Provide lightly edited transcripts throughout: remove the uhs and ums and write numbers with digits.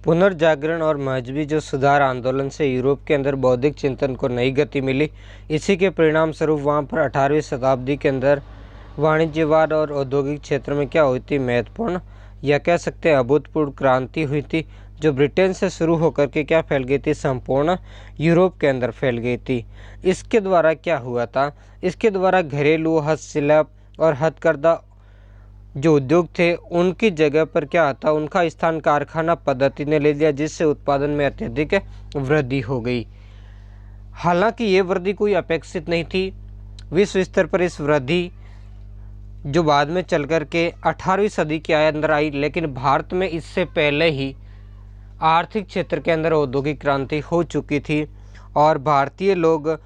पुनर्जागरण और मजहबी जो सुधार आंदोलन से यूरोप के अंदर बौद्धिक चिंतन को नई गति मिली। इसी के परिणाम स्वरूप वहाँ पर 18वीं शताब्दी के अंदर वाणिज्यवाद और औद्योगिक क्षेत्र में क्या हुई थी, महत्वपूर्ण या कह सकते हैं अभूतपूर्व क्रांति हुई थी, जो ब्रिटेन से शुरू होकर के क्या फैल गई थी, संपूर्ण यूरोप के अंदर फैल गई थी। इसके द्वारा क्या हुआ था, इसके द्वारा घरेलू हस्तशिल्प और हथकरघा जो उद्योग थे उनकी जगह पर क्या आता, उनका स्थान कारखाना पद्धति ने ले लिया, जिससे उत्पादन में अत्यधिक वृद्धि हो गई। हालांकि ये वृद्धि कोई अपेक्षित नहीं थी। विश्व स्तर पर इस वृद्धि जो बाद में चल कर के 18वीं सदी के अंदर आई, लेकिन भारत में इससे पहले ही आर्थिक क्षेत्र के अंदर औद्योगिक क्रांति हो चुकी थी और भारतीय लोग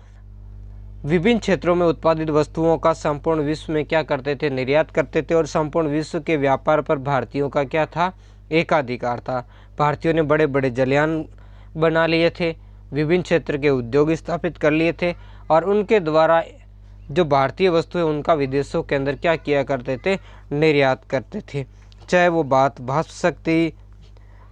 विभिन्न क्षेत्रों में उत्पादित वस्तुओं का संपूर्ण विश्व में क्या करते थे, निर्यात करते थे और संपूर्ण विश्व के व्यापार पर भारतीयों का क्या था, एकाधिकार था। भारतीयों ने बड़े बड़े जलयान बना लिए थे, विभिन्न क्षेत्र के उद्योग स्थापित कर लिए थे और उनके द्वारा जो भारतीय वस्तु है उनका विदेशों के अंदर क्या किया करते थे, निर्यात करते थे। चाहे वो बात भाष्प शक्ति,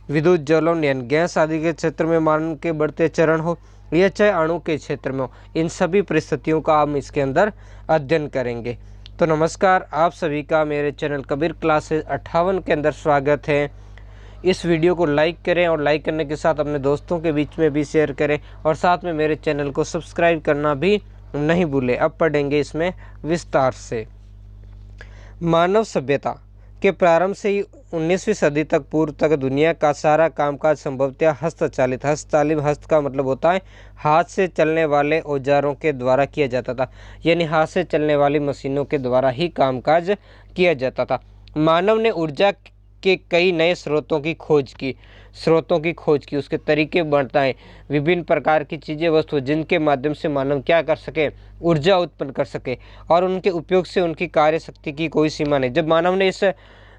विद्युत ज्वलन यानी गैस आदि के क्षेत्र में मानव के बढ़ते चरण हो या चाहे अणु के क्षेत्र में हो, इन सभी परिस्थितियों का हम इसके अंदर अध्ययन करेंगे। तो नमस्कार, आप सभी का मेरे चैनल कबीर क्लासेस 58 के अंदर स्वागत है। इस वीडियो को लाइक करें और लाइक करने के साथ अपने दोस्तों के बीच में भी शेयर करें और साथ में मेरे चैनल को सब्सक्राइब करना भी नहीं भूलें। अब पढ़ेंगे इसमें विस्तार से। मानव सभ्यता के प्रारंभ से ही 19वीं सदी तक पूर्व तक दुनिया का सारा कामकाज संभवतः हस्तचालित, हस्त का मतलब होता है हाथ से चलने वाले औजारों के द्वारा किया जाता था, यानी हाथ से चलने वाली मशीनों के द्वारा ही कामकाज किया जाता था। मानव ने ऊर्जा के कई नए स्रोतों की खोज की, उसके तरीके बताएं, विभिन्न प्रकार की चीज़ें वस्तु जिनके माध्यम से मानव क्या कर सके, ऊर्जा उत्पन्न कर सके और उनके उपयोग से उनकी कार्य शक्ति की कोई सीमा नहीं। जब मानव ने इस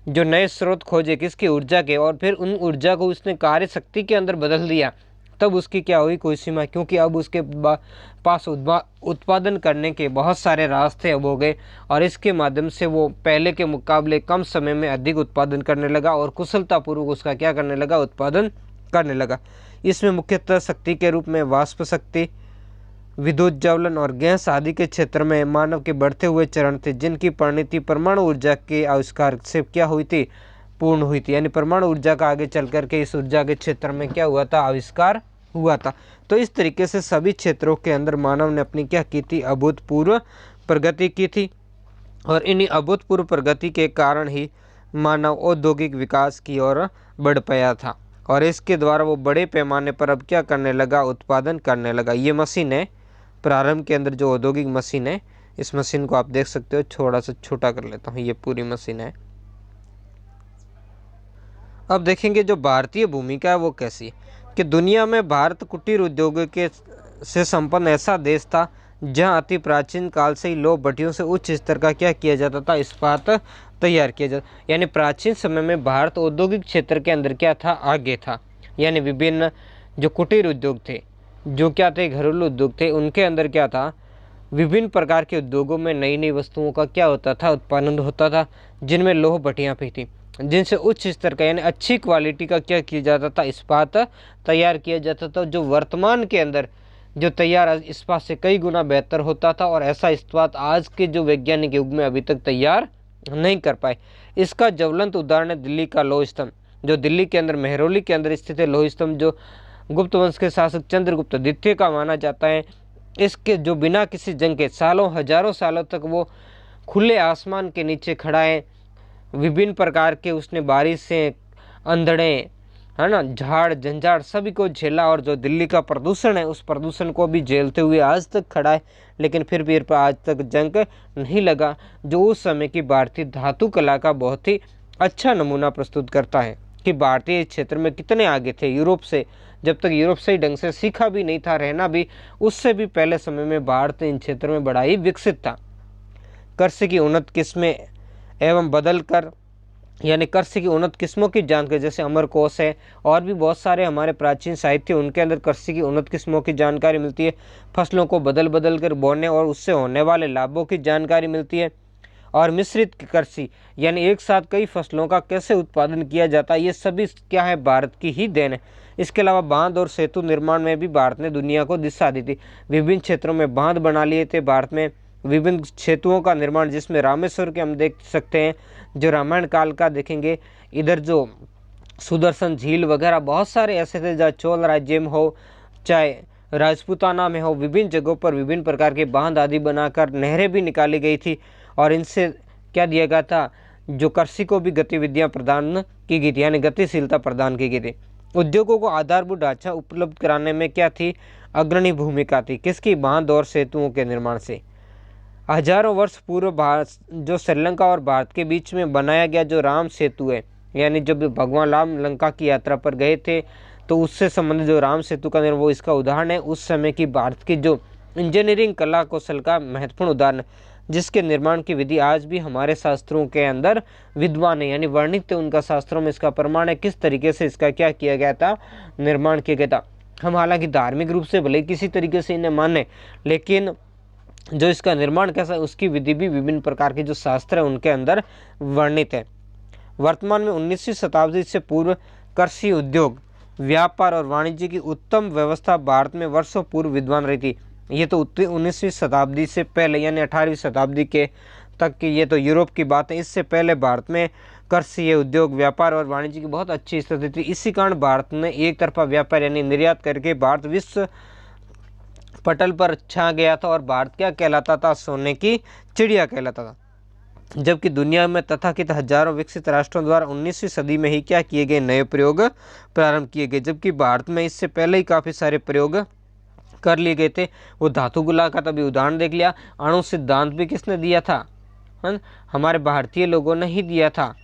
जो नए स्रोत खोजे किसकी, ऊर्जा के, और फिर उन ऊर्जा को उसने कार्य शक्ति के अंदर बदल दिया, तब उसकी क्या हुई, कोई सीमा, क्योंकि अब उसके पास उत्पादन करने के बहुत सारे रास्ते अब हो गए और इसके माध्यम से वो पहले के मुकाबले कम समय में अधिक उत्पादन करने लगा और कुशलतापूर्वक उसका क्या करने लगा, उत्पादन करने लगा। इसमें मुख्यतः शक्ति के रूप में वाष्प शक्ति, विद्युत ज्वलन और गैस आदि के क्षेत्र में मानव के बढ़ते हुए चरण थे, जिनकी परिणति परमाणु ऊर्जा के आविष्कार से क्या हुई थी, पूर्ण हुई थी। यानी परमाणु ऊर्जा का आगे चल करके इस ऊर्जा के क्षेत्र में क्या हुआ था, आविष्कार हुआ था। तो इस तरीके से सभी क्षेत्रों के अंदर मानव ने अपनी क्या की थी, अभूतपूर्व प्रगति की थी और इन्हीं अभूतपूर्व प्रगति के कारण ही मानव औद्योगिक विकास की ओर बढ़ पाया था और इसके द्वारा वो बड़े पैमाने पर अब क्या करने लगा, उत्पादन करने लगा। ये मशीन है प्रारंभ के अंदर जो औद्योगिक मशीन है, इस मशीन को आप देख सकते हो, थोड़ा सा छोटा कर लेता हूँ, ये पूरी मशीन है। अब देखेंगे जो भारतीय भूमिका है वो कैसी, कि दुनिया में भारत कुटीर उद्योग के से संपन्न ऐसा देश था जहां अति प्राचीन काल से ही लौह भट्टियों से उच्च स्तर का क्या किया जाता था, इस्पात तैयार किया जाता। यानी प्राचीन समय में भारत औद्योगिक क्षेत्र के अंदर क्या था, आगे था। यानी विभिन्न जो कुटीर उद्योग थे, जो क्या थे, घरेलू उद्योग थे, उनके अंदर क्या था, विभिन्न प्रकार के उद्योगों में नई नई वस्तुओं का क्या होता था, उत्पादन होता था, जिनमें लौह भट्टियाँ भी थी, जिनसे उच्च स्तर का यानी अच्छी क्वालिटी का क्या किया जाता था, इस्पात तैयार किया जाता था, जो वर्तमान के अंदर जो तैयार इस्पात से कई गुना बेहतर होता था और ऐसा इस्पात आज के जो वैज्ञानिक युग में अभी तक तैयार नहीं कर पाए। इसका ज्वलंत उदाहरण है दिल्ली का लौह स्तंभ, जो दिल्ली के अंदर मेहरौली के अंदर स्थित है लौह स्तंभ, जो गुप्त वंश के शासक चंद्रगुप्त द्वितीय का माना जाता है। इसके जो बिना किसी जंग के सालों हजारों सालों तक वो खुले आसमान के नीचे खड़ा है, विभिन्न प्रकार के उसने बारिश से, अंधड़े, है ना, झाड़ झंझाड़ सभी को झेला और जो दिल्ली का प्रदूषण है उस प्रदूषण को भी झेलते हुए आज तक खड़ा है, लेकिन फिर भी पर आज तक जंग नहीं लगा, जो उस समय की भारतीय धातु कला का बहुत ही अच्छा नमूना प्रस्तुत करता है कि भारतीय क्षेत्र में कितने आगे थे यूरोप से। जब तक यूरोप से ही ढंग से सीखा भी नहीं था, रहना भी, उससे भी पहले समय में भारत इन क्षेत्र में बड़ा ही विकसित था। कृषि की उन्नत किस्में एवं बदल कर, यानी कृषि की उन्नत किस्मों की जानकारी, जैसे अमरकोश है और भी बहुत सारे हमारे प्राचीन साहित्य, उनके अंदर कृषि की उन्नत किस्मों की जानकारी मिलती है। फसलों को बदल बदल कर बोने और उससे होने वाले लाभों की जानकारी मिलती है और मिश्रित कृषि यानी एक साथ कई फसलों का कैसे उत्पादन किया जाता है, ये सभी क्या है, भारत की ही देन है। इसके अलावा बांध और सेतु निर्माण में भी भारत ने दुनिया को दिशा दी थी। विभिन्न क्षेत्रों में बांध बना लिए थे भारत में, विभिन्न सेतुओं का निर्माण, जिसमें रामेश्वर के हम देख सकते हैं, जो रामायण काल का देखेंगे, इधर जो सुदर्शन झील वगैरह बहुत सारे ऐसे थे, जहाँ चोल राज्य में हो चाहे राजपूताना में हो, विभिन्न जगहों पर विभिन्न प्रकार के बांध आदि बनाकर नहरें भी निकाली गई थी। और इनसे क्या दिया गया था, जो कृषि को भी गतिविधियां प्रदान की गई थी, यानी गतिशीलता प्रदान की गई थी। उद्योगों को आधारभूत ढांचा उपलब्ध कराने में क्या थी, अग्रणी भूमिका थी, किसकी, बांध और सेतुओं के निर्माण से। हजारों वर्ष पूर्व भारत जो श्रीलंका और भारत के बीच में बनाया गया जो राम सेतु है, यानी जब भगवान राम लंका की यात्रा पर गए थे तो उससे संबंधित जो राम सेतु का निर्माण, वो इसका उदाहरण है। उस समय की भारत की जो इंजीनियरिंग कला कौशल का महत्वपूर्ण उदाहरण, जिसके निर्माण की विधि आज भी हमारे शास्त्रों के अंदर विद्वान है, यानी वर्णित है उनका शास्त्रों में, इसका प्रमाण है किस तरीके से इसका क्या किया गया था, निर्माण किया गया था। हम हालांकि धार्मिक रूप से भले किसी तरीके से इन्हें माने, लेकिन जो इसका निर्माण कैसा है उसकी विधि भी विभिन्न प्रकार के जो शास्त्र है उनके अंदर वर्णित है। वर्तमान में 19वीं शताब्दी से पूर्व कृषि, उद्योग, व्यापार और वाणिज्य की उत्तम व्यवस्था भारत में वर्षों पूर्व विद्वान रही थी। ये तो 19वीं शताब्दी से पहले यानी 18वीं शताब्दी के तक की, ये तो यूरोप की बात है। इससे पहले भारत में कृषि, उद्योग, व्यापार और वाणिज्य की बहुत अच्छी स्थिति थी। इसी कारण भारत ने एक तरफा व्यापार यानी निर्यात करके भारत विश्व पटल पर छा गया था और भारत क्या कहलाता था, सोने की चिड़िया कहलाता था। जबकि दुनिया में तथाकथित हजारों विकसित राष्ट्रों द्वारा 19वीं सदी में ही क्या किए गए, नए प्रयोग प्रारंभ किए गए, जबकि भारत में इससे पहले ही काफ़ी सारे प्रयोग कर लिए गए थे। वो धातु गुला का तभी उदाहरण देख लिया। अणु सिद्धांत भी किसने दिया था, हमारे भारतीय लोगों ने ही दिया था।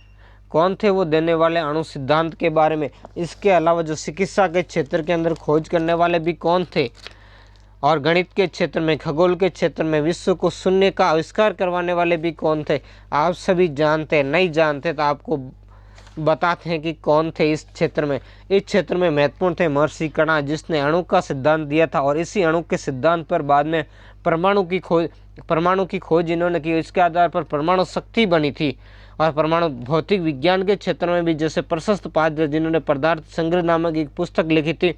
कौन थे वो देने वाले अणु सिद्धांत के बारे में? इसके अलावा जो चिकित्सा के क्षेत्र के अंदर खोज करने वाले भी कौन थे, और गणित के क्षेत्र में, खगोल के क्षेत्र में विश्व को शून्य का आविष्कार करवाने वाले भी कौन थे? आप सभी जानते हैं, नहीं जानते तो आपको बताते हैं कि कौन थे इस क्षेत्र में। इस क्षेत्र में महत्वपूर्ण थे महर्षि कणा, जिसने अणु का सिद्धांत दिया था, और इसी अणु के सिद्धांत पर बाद में परमाणु की खोज इन्होंने की। इसके आधार पर परमाणु शक्ति बनी थी। और परमाणु भौतिक विज्ञान के क्षेत्र में भी जैसे प्रशस्त पात्र, जिन्होंने पदार्थ संग्रह नामक एक पुस्तक लिखी थी,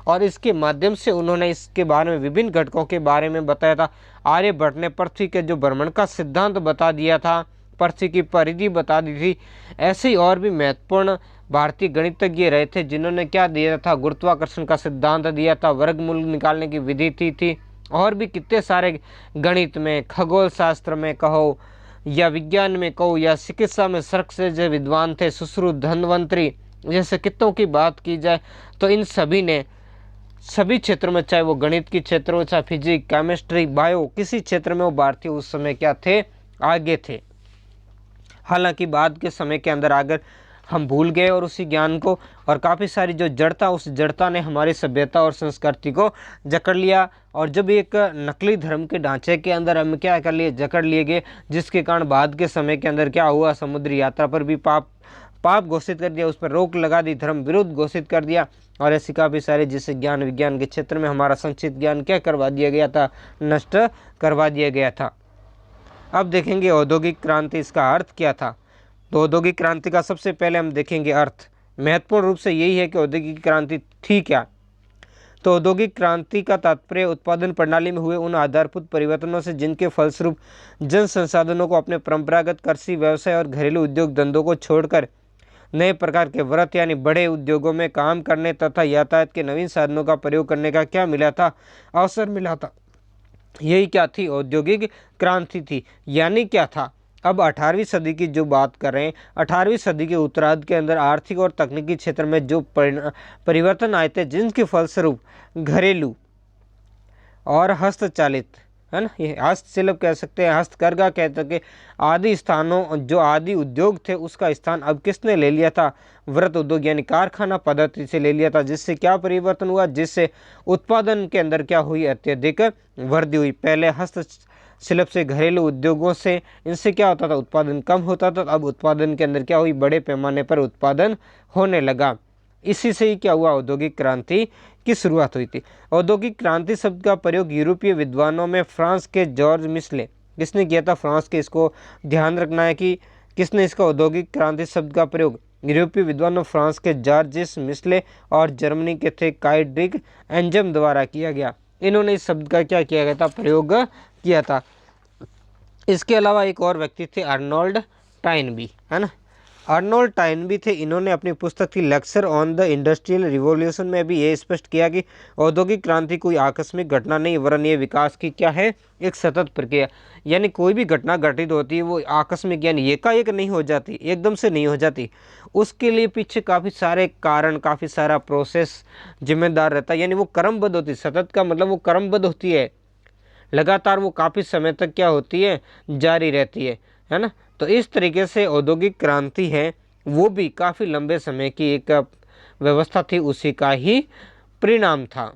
और इसके माध्यम से उन्होंने इसके बारे में विभिन्न घटकों के बारे में बताया था। आर्यभट्ट ने पृथ्वी के जो भ्रमण का सिद्धांत बता दिया था, पृथ्वी की परिधि बता दी थी। ऐसे ही और भी महत्वपूर्ण भारतीय गणितज्ञ रहे थे, जिन्होंने क्या दिया था, गुरुत्वाकर्षण का सिद्धांत दिया था, वर्गमूल निकालने की विधि थी। और भी कितने सारे गणित में, खगोल शास्त्र में कहो या विज्ञान में कहो या चिकित्सा में सर्क से जो विद्वान थे, सुश्रुत, धन्वंतरी जैसे कितनों की बात की जाए तो इन सभी ने सभी क्षेत्रों में, चाहे वो गणित के क्षेत्र हो, चाहे फिजिक्स, केमिस्ट्री, बायो, किसी क्षेत्र में वो भारतीय उस समय क्या थे, आगे थे। हालांकि बाद के समय के अंदर अगर हम भूल गए और उसी ज्ञान को, और काफ़ी सारी जो जड़ता, उस जड़ता ने हमारी सभ्यता और संस्कृति को जकड़ लिया। और जब एक नकली धर्म के ढांचे के अंदर हम क्या कर लिए, जकड़ लिए गए, जिसके कारण बाद के समय के अंदर क्या हुआ, समुद्री यात्रा पर भी पाप घोषित कर दिया, उस पर रोक लगा दी, धर्म विरुद्ध घोषित कर दिया। और ऐसी काफ़ी सारे जिससे ज्ञान विज्ञान के क्षेत्र में हमारा संचित ज्ञान क्या करवा दिया गया था, नष्ट करवा दिया गया था। अब देखेंगे औद्योगिक क्रांति, इसका अर्थ क्या था। तो औद्योगिक क्रांति का सबसे पहले हम देखेंगे अर्थ। महत्वपूर्ण रूप से यही है कि औद्योगिक क्रांति थी क्या। तो औद्योगिक क्रांति का तात्पर्य उत्पादन प्रणाली में हुए उन आधारभूत परिवर्तनों से जिनके फलस्वरूप जन संसाधनों को अपने परंपरागत कृषि, व्यवसाय और घरेलू उद्योग धंधों को छोड़कर नए प्रकार के व्रत यानी बड़े उद्योगों में काम करने तथा यातायात के नवीन साधनों का प्रयोग करने का क्या मिला था, अवसर मिला था। यही क्या थी, औद्योगिक क्रांति थी। यानी क्या था, अब 18वीं सदी की जो बात कर रहे हैं, 18वीं सदी के उत्तरार्ध के अंदर आर्थिक और तकनीकी क्षेत्र में जो परिवर्तन आए थे, जिनके फलस्वरूप घरेलू और हस्तचालित, है ना, ये हस्तशिल्प कह सकते हैं, हस्तकरघा कह सके, आदि स्थानों, जो आदि उद्योग थे, उसका स्थान अब किसने ले लिया था, व्रत उद्योग यानी कारखाना पद्धति से ले लिया था। जिससे क्या परिवर्तन हुआ, जिससे उत्पादन के अंदर क्या हुई, अत्यधिक वृद्धि हुई। पहले हस्तशिल्प से, घरेलू उद्योगों से, इनसे क्या होता था, उत्पादन कम होता था। अब उत्पादन के अंदर क्या हुई, बड़े पैमाने पर उत्पादन होने लगा। इसी से ही क्या हुआ, औद्योगिक क्रांति की शुरुआत हुई थी। औद्योगिक क्रांति शब्द का प्रयोग यूरोपीय विद्वानों में फ्रांस के जॉर्ज मिशले किसने किया था? फ्रांस के। इसको ध्यान रखना है कि किसने इसका औद्योगिक क्रांति शब्द का प्रयोग? यूरोपीय विद्वानों फ्रांस के जॉर्जिस मिशले और जर्मनी के थे काइड्रिक एंजम द्वारा किया गया। इन्होंने इस शब्द का क्या किया गया था? प्रयोग किया था। इसके अलावा एक और व्यक्ति थे अर्नोल्ड टाइनबी, है ना। अर्नोल्ड टाइनबी थे। इन्होंने अपनी पुस्तक थी lecture on the industrial revolution में भी ये स्पष्ट किया कि औद्योगिक क्रांति कोई आकस्मिक घटना नहीं, वरन ये विकास की क्या है? एक सतत प्रक्रिया। यानी कोई भी घटना घटित होती है वो आकस्मिक यानी एकाएक नहीं हो जाती, एकदम से नहीं हो जाती। उसके लिए पीछे काफ़ी सारे कारण, काफ़ी सारा प्रोसेस जिम्मेदार रहता है। यानी वो क्रमबद्ध होती है। सतत का मतलब वो क्रमबद्ध होती है, लगातार वो काफ़ी समय तक क्या होती है? जारी रहती है ना। तो इस तरीके से औद्योगिक क्रांति है वो भी काफ़ी लंबे समय की एक व्यवस्था थी, उसी का ही परिणाम था।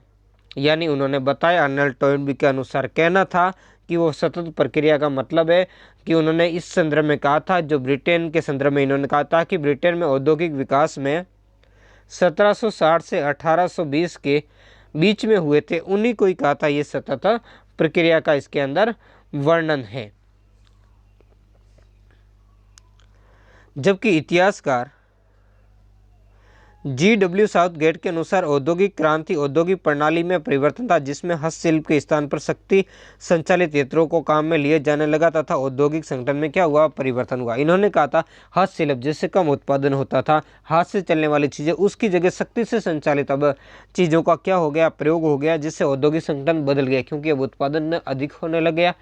यानी उन्होंने बताया, अर्नोल्ड टोइनबी के अनुसार कहना था कि वो सतत प्रक्रिया का मतलब है कि उन्होंने इस संदर्भ में कहा था, जो ब्रिटेन के संदर्भ में इन्होंने कहा था कि ब्रिटेन में औद्योगिक विकास में 1760 से 1820 के बीच में हुए थे, उन्हीं को ही कहा था ये सतत प्रक्रिया का इसके अंदर वर्णन है। जबकि इतिहासकार G.W. साउथगेट के अनुसार औद्योगिक क्रांति औद्योगिक प्रणाली में परिवर्तन था, जिसमें हस्तशिल्प के स्थान पर शक्ति संचालित यंत्रों को काम में लिए जाने लगा तथा औद्योगिक संगठन में क्या हुआ? परिवर्तन हुआ। इन्होंने कहा था हस्तशिल्प जिससे कम उत्पादन होता था, हाथ से चलने वाली चीज़ें, उसकी जगह शक्ति से संचालित अब चीज़ों का क्या हो गया? प्रयोग हो गया, जिससे औद्योगिक संगठन बदल गया, क्योंकि अब उत्पादन अधिक होने लग गया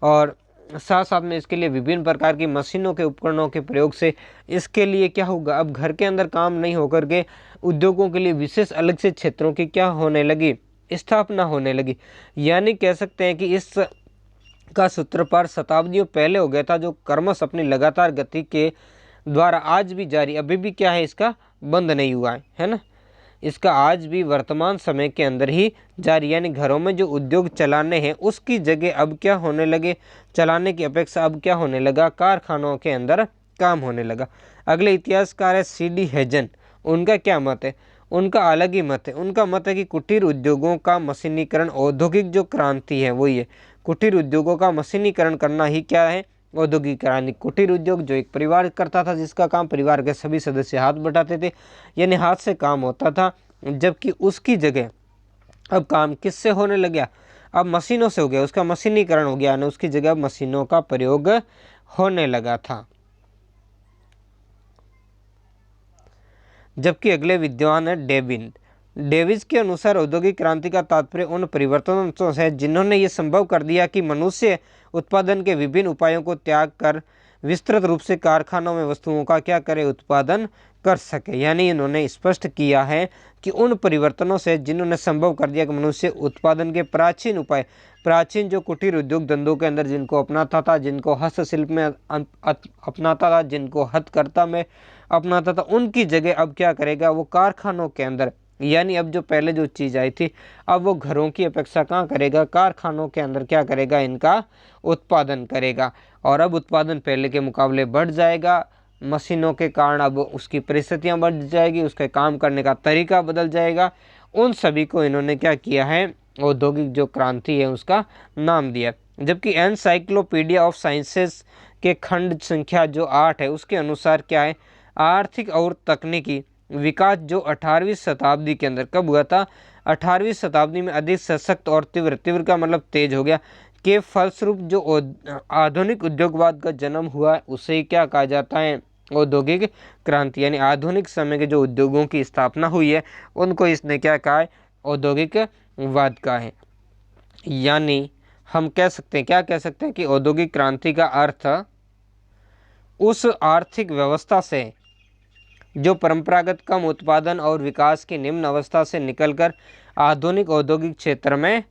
और साथ साथ में इसके लिए विभिन्न प्रकार की मशीनों के उपकरणों के प्रयोग से इसके लिए क्या होगा? अब घर के अंदर काम नहीं होकर के उद्योगों के लिए विशेष अलग से क्षेत्रों की क्या होने लगी? स्थापना होने लगी। यानी कह सकते हैं कि इस का सूत्रपात शताब्दियों पहले हो गया था, जो क्रमश अपनी लगातार गति के द्वारा आज भी जारी, अभी भी क्या है? इसका बंद नहीं हुआ है ना। इसका आज भी वर्तमान समय के अंदर ही जारी, यानी घरों में जो उद्योग चलाने हैं उसकी जगह अब क्या होने लगे? चलाने की अपेक्षा अब क्या होने लगा? कारखानों के अंदर काम होने लगा। अगले इतिहासकार है C.D. हेजन। उनका क्या मत है? उनका अलग ही मत है। उनका मत है कि कुटीर उद्योगों का मशीनीकरण औद्योगिक जो क्रांति है वही है। कुटीर उद्योगों का मशीनीकरण करना ही क्या है? औद्योगिक क्रांति। कुटीर उद्योग जो एक परिवार करता था, जिसका काम परिवार के सभी सदस्य हाथ बटाते थे, यानी हाथ से काम होता था, जबकि उसकी जगह अब काम किससे होने लग गया? अब मशीनों से हो गया, उसका मशीनीकरण हो गया, यानी उसकी जगह मशीनों का प्रयोग होने लगा था। जबकि अगले विद्वान है डेविस के अनुसार औद्योगिक क्रांति का तात्पर्य उन परिवर्तनों से जिन्होंने ये संभव कर दिया कि मनुष्य उत्पादन के विभिन्न उपायों को त्याग कर विस्तृत रूप से कारखानों में वस्तुओं का क्या करे? उत्पादन कर सके। यानी इन्होंने स्पष्ट किया है कि उन परिवर्तनों से जिन्होंने संभव कर दिया कि मनुष्य उत्पादन के प्राचीन उपाय, प्राचीन जो कुटीर उद्योग धंधों के अंदर जिनको अपनाता था, जिनको हस्तशिल्प में अपनाता था, जिनको हथकरघा में अपनाता था, उनकी जगह अब क्या करेगा? वो कारखानों के अंदर, यानी अब जो पहले जो चीज़ आई थी अब वो घरों की अपेक्षा कहाँ करेगा? कारखानों के अंदर क्या करेगा? इनका उत्पादन करेगा। और अब उत्पादन पहले के मुकाबले बढ़ जाएगा, मशीनों के कारण अब उसकी परिस्थितियाँ बढ़ जाएगी, उसके काम करने का तरीका बदल जाएगा। उन सभी को इन्होंने क्या किया है? औद्योगिक जो क्रांति है उसका नाम दिया। जबकि एनसाइक्लोपीडिया ऑफ साइंसेस के खंड संख्या जो 8 है उसके अनुसार क्या है? आर्थिक और तकनीकी विकास जो 18वीं शताब्दी के अंदर कब हुआ था? 18वीं शताब्दी में अधिक सशक्त और तीव्र का मतलब तेज हो गया के फलस्वरूप जो आधुनिक उद्योगवाद का जन्म हुआ उसे ही क्या कहा जाता है? औद्योगिक क्रांति। यानी आधुनिक समय के जो उद्योगों की स्थापना हुई है उनको इसने क्या कहा है? औद्योगिक वाद का है। यानी हम कह सकते हैं, क्या कह सकते हैं कि औद्योगिक क्रांति का अर्थ उस आर्थिक व्यवस्था से जो परंपरागत कम उत्पादन और विकास की निम्न अवस्था से निकलकर आधुनिक औद्योगिक क्षेत्र में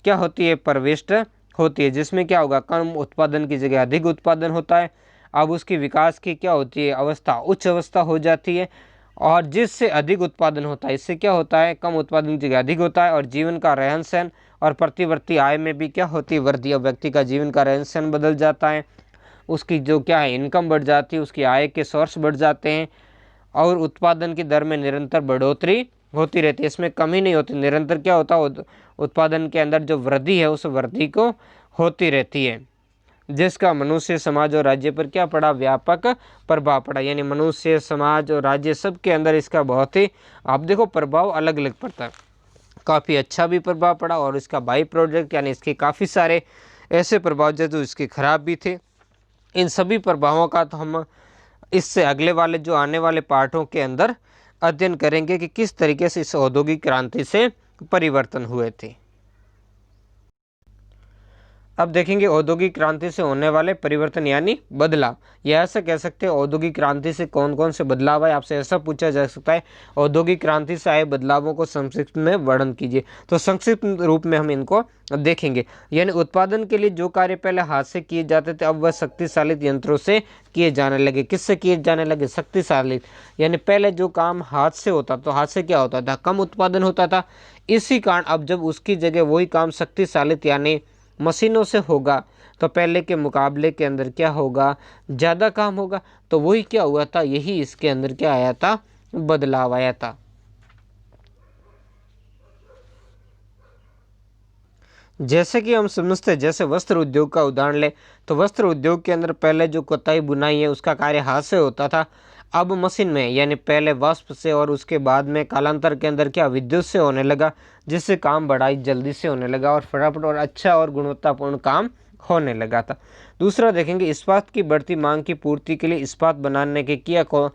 क्या होती है? प्रविष्ट होती है, जिसमें क्या होगा? कम उत्पादन की जगह अधिक उत्पादन होता है। अब उसकी विकास की क्या होती है? अवस्था उच्च अवस्था हो जाती है, और जिससे अधिक उत्पादन होता है इससे क्या होता है? कम उत्पादन की जगह अधिक होता है, और जीवन का रहन सहन और प्रतिवर्ती आय में भी क्या होती है? वृद्धि। अब व्यक्ति का जीवन का रहन सहन बदल जाता है, उसकी जो क्या है? इनकम बढ़ जाती है, उसकी आय के सोर्स बढ़ जाते हैं, और उत्पादन की दर में निरंतर बढ़ोतरी होती रहती है, इसमें कमी नहीं होती। निरंतर क्या होता है? उत्पादन के अंदर जो वृद्धि है उस वृद्धि को होती रहती है। जिसका मनुष्य, समाज और राज्य पर क्या पड़ा, व्यापक प्रभाव पड़ा। यानी मनुष्य, समाज और राज्य सब के अंदर इसका बहुत ही, आप देखो, प्रभाव अलग अलग पड़ता है। काफ़ी अच्छा भी प्रभाव पड़ा और इसका बाई प्रोडक्ट यानी इसके काफ़ी सारे ऐसे प्रभाव जो इसके खराब भी थे। इन सभी प्रभावों का तो हम इससे अगले वाले जो आने वाले पार्टों के अंदर अध्ययन करेंगे कि किस तरीके से इस औद्योगिक क्रांति से परिवर्तन हुए थे। अब देखेंगे औद्योगिक क्रांति से होने वाले परिवर्तन यानी बदलाव। यह ऐसा कह सकते हैं औद्योगिक क्रांति से कौन कौन से बदलाव आए, आपसे ऐसा पूछा जा सकता है औद्योगिक क्रांति से आए बदलावों को संक्षिप्त में वर्णन कीजिए। तो संक्षिप्त रूप में हम इनको देखेंगे। यानी उत्पादन के लिए जो कार्य पहले हाथ से किए जाते थे अब वह शक्तिशाली यंत्रों से किए जाने लगे। किससे किए जाने लगे, शक्तिशाली। यानी पहले जो काम हाथ से होता तो हाथ से क्या होता था, कम उत्पादन होता था। इसी कारण अब जब उसकी जगह वही काम शक्तिशाली यानी मशीनों से होगा तो पहले के मुकाबले के अंदर क्या होगा, ज़्यादा काम होगा। तो वही क्या हुआ था, यही इसके अंदर क्या आया था, बदलाव आया था। जैसे कि हम समझते हैं, जैसे वस्त्र उद्योग का उदाहरण ले तो वस्त्र उद्योग के अंदर पहले जो कताई बुनाई है उसका कार्य हाथ से होता था, अब मशीन में यानी पहले वाष्प से और उसके बाद में कालांतर के अंदर क्या विद्युत से होने लगा, जिससे काम बड़ा जल्दी से होने लगा और फटाफट और अच्छा और गुणवत्तापूर्ण काम होने लगा था। दूसरा देखेंगे इस्पात की बढ़ती मांग की पूर्ति के लिए इस्पात बनाने के किया को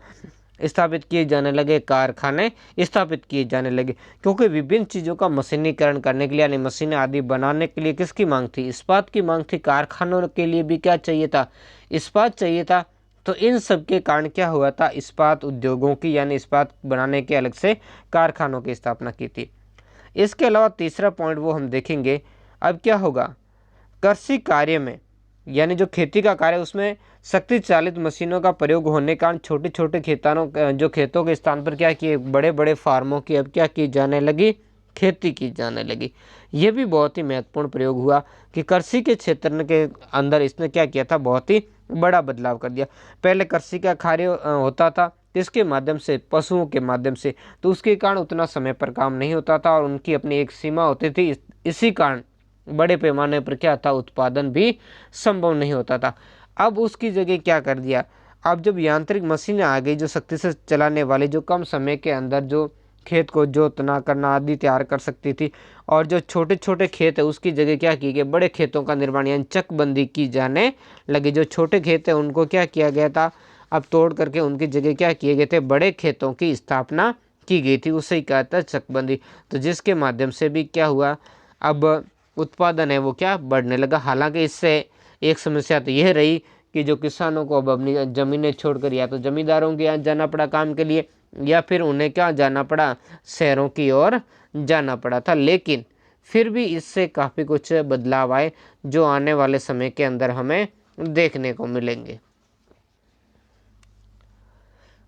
स्थापित किए जाने लगे, कारखाने स्थापित किए जाने लगे। क्योंकि विभिन्न चीज़ों का मशीनीकरण करने के लिए यानी मशीनें आदि बनाने के लिए किसकी मांग थी, इस्पात की मांग थी। कारखानों के लिए भी क्या चाहिए था, इस्पात चाहिए था। तो इन सब के कारण क्या हुआ था, इस्पात उद्योगों की यानी इस्पात बनाने के अलग से कारखानों की स्थापना की थी। इसके अलावा तीसरा पॉइंट वो हम देखेंगे। अब क्या होगा, कृषि कार्य में यानी जो खेती का कार्य उसमें शक्ति चालित मशीनों का प्रयोग होने के कारण छोटे छोटे खेतों के स्थान पर क्या किए, बड़े बड़े फार्मों की अब क्या की जाने लगी, खेती की जाने लगी। ये भी बहुत ही महत्वपूर्ण प्रयोग हुआ कि कृषि के क्षेत्र के अंदर इसने क्या किया था, बहुत ही बड़ा बदलाव कर दिया। पहले कृषि का कार्य होता था किसके माध्यम से, पशुओं के माध्यम से, तो उसके कारण उतना समय पर काम नहीं होता था और उनकी अपनी एक सीमा होती थी। इसी कारण बड़े पैमाने पर क्या था, उत्पादन भी संभव नहीं होता था। अब उसकी जगह क्या कर दिया, अब जब यांत्रिक मशीनें आ गई जो शक्ति से चलाने वाली, जो कम समय के अंदर जो खेत को जोतना करना आदि तैयार कर सकती थी, और जो छोटे छोटे खेत है उसकी जगह क्या की गई, बड़े खेतों का निर्माण यानी चकबंदी की जाने लगी। जो छोटे खेत है उनको क्या किया गया था, अब तोड़ करके उनकी जगह क्या किए गए थे, बड़े खेतों की स्थापना की गई थी, उससे ही कहा था चकबंदी। तो जिसके माध्यम से भी क्या हुआ, अब उत्पादन है वो क्या बढ़ने लगा। हालांकि इससे एक समस्या तो यह रही कि जो किसानों को अब अपनी ज़मीनें छोड़कर या तो जमींदारों के यहाँ जाना पड़ा काम के लिए, या फिर उन्हें क्या जाना पड़ा, शहरों की ओर जाना पड़ा था। लेकिन फिर भी इससे काफ़ी कुछ बदलाव आए जो आने वाले समय के अंदर हमें देखने को मिलेंगे।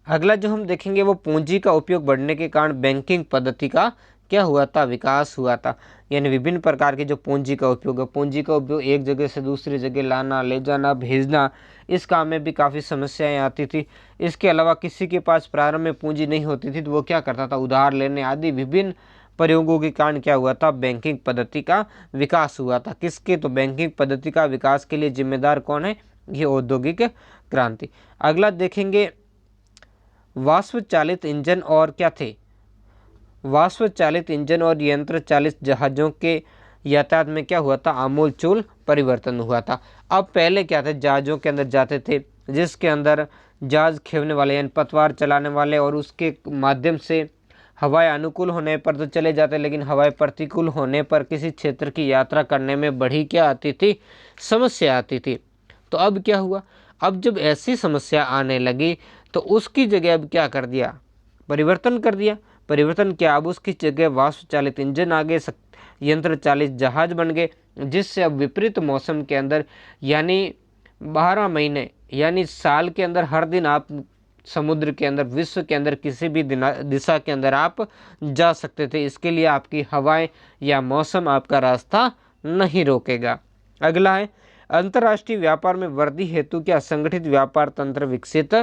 अगला जो हम देखेंगे वो पूंजी का उपयोग बढ़ने के कारण बैंकिंग पद्धति का क्या हुआ था, विकास हुआ था। यानी विभिन्न प्रकार के जो पूंजी का उपयोग है, पूंजी का उपयोग एक जगह से दूसरी जगह लाना, ले जाना, भेजना, इस काम में भी काफ़ी समस्याएं आती थी। इसके अलावा किसी के पास प्रारंभ में पूंजी नहीं होती थी तो वो क्या करता था, उधार लेने आदि विभिन्न प्रयोगों के कारण क्या हुआ था, बैंकिंग पद्धति का विकास हुआ था। किसके, तो बैंकिंग पद्धति का विकास के लिए जिम्मेदार कौन है, ये औद्योगिक क्रांति। अगला देखेंगे वाष्प चालित इंजन और क्या थे, वाष्प चालित इंजन और यंत्र चालित जहाज़ों के यातायात में क्या हुआ था, आमूलचूल परिवर्तन हुआ था। अब पहले क्या थे, जहाज़ों के अंदर जाते थे जिसके अंदर जहाज़ खेवने वाले यानी पतवार चलाने वाले, और उसके माध्यम से हवाएं अनुकूल होने पर तो चले जाते, लेकिन हवाएं प्रतिकूल होने पर किसी क्षेत्र की यात्रा करने में बड़ी क्या आती थी, समस्या आती थी। तो अब क्या हुआ, अब जब ऐसी समस्या आने लगी तो उसकी जगह अब क्या कर दिया, परिवर्तन कर दिया। परिवर्तन क्या, अब उसकी जगह वाष्प चालित इंजन आ गए, यंत्र चालित जहाज बन गए, जिससे अब विपरीत मौसम के अंदर यानी 12 महीने यानी साल के अंदर हर दिन आप समुद्र के अंदर, विश्व के अंदर किसी भी दिशा के अंदर आप जा सकते थे। इसके लिए आपकी हवाएं या मौसम आपका रास्ता नहीं रोकेगा। अगला है अंतर्राष्ट्रीय व्यापार में वृद्धि हेतु क्या संगठित व्यापार तंत्र विकसित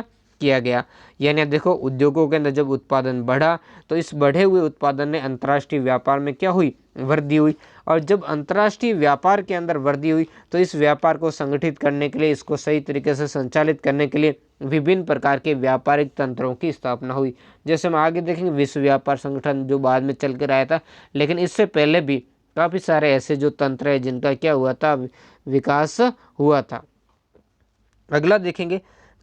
किया गया। यानी देखो उद्योगों के अंदर जब उत्पादन बढ़ा तो इस बढ़े हुए उत्पादन ने अंतर्राष्ट्रीय व्यापार में क्या हुई, वृद्धि हुई। और जब अंतर्राष्ट्रीय व्यापार के अंदर वृद्धि हुई तो इस व्यापार को संगठित करने के लिए, इसको सही तरीके से संचालित करने के लिए विभिन्न प्रकार के व्यापारिक तंत्रों की स्थापना हुई। जैसे हम आगे देखेंगे विश्व व्यापार संगठन जो बाद में चल कर आया था, लेकिन इससे पहले भी काफ़ी सारे ऐसे जो तंत्र है जिनका क्या हुआ था, विकास हुआ था। अगला देखेंगे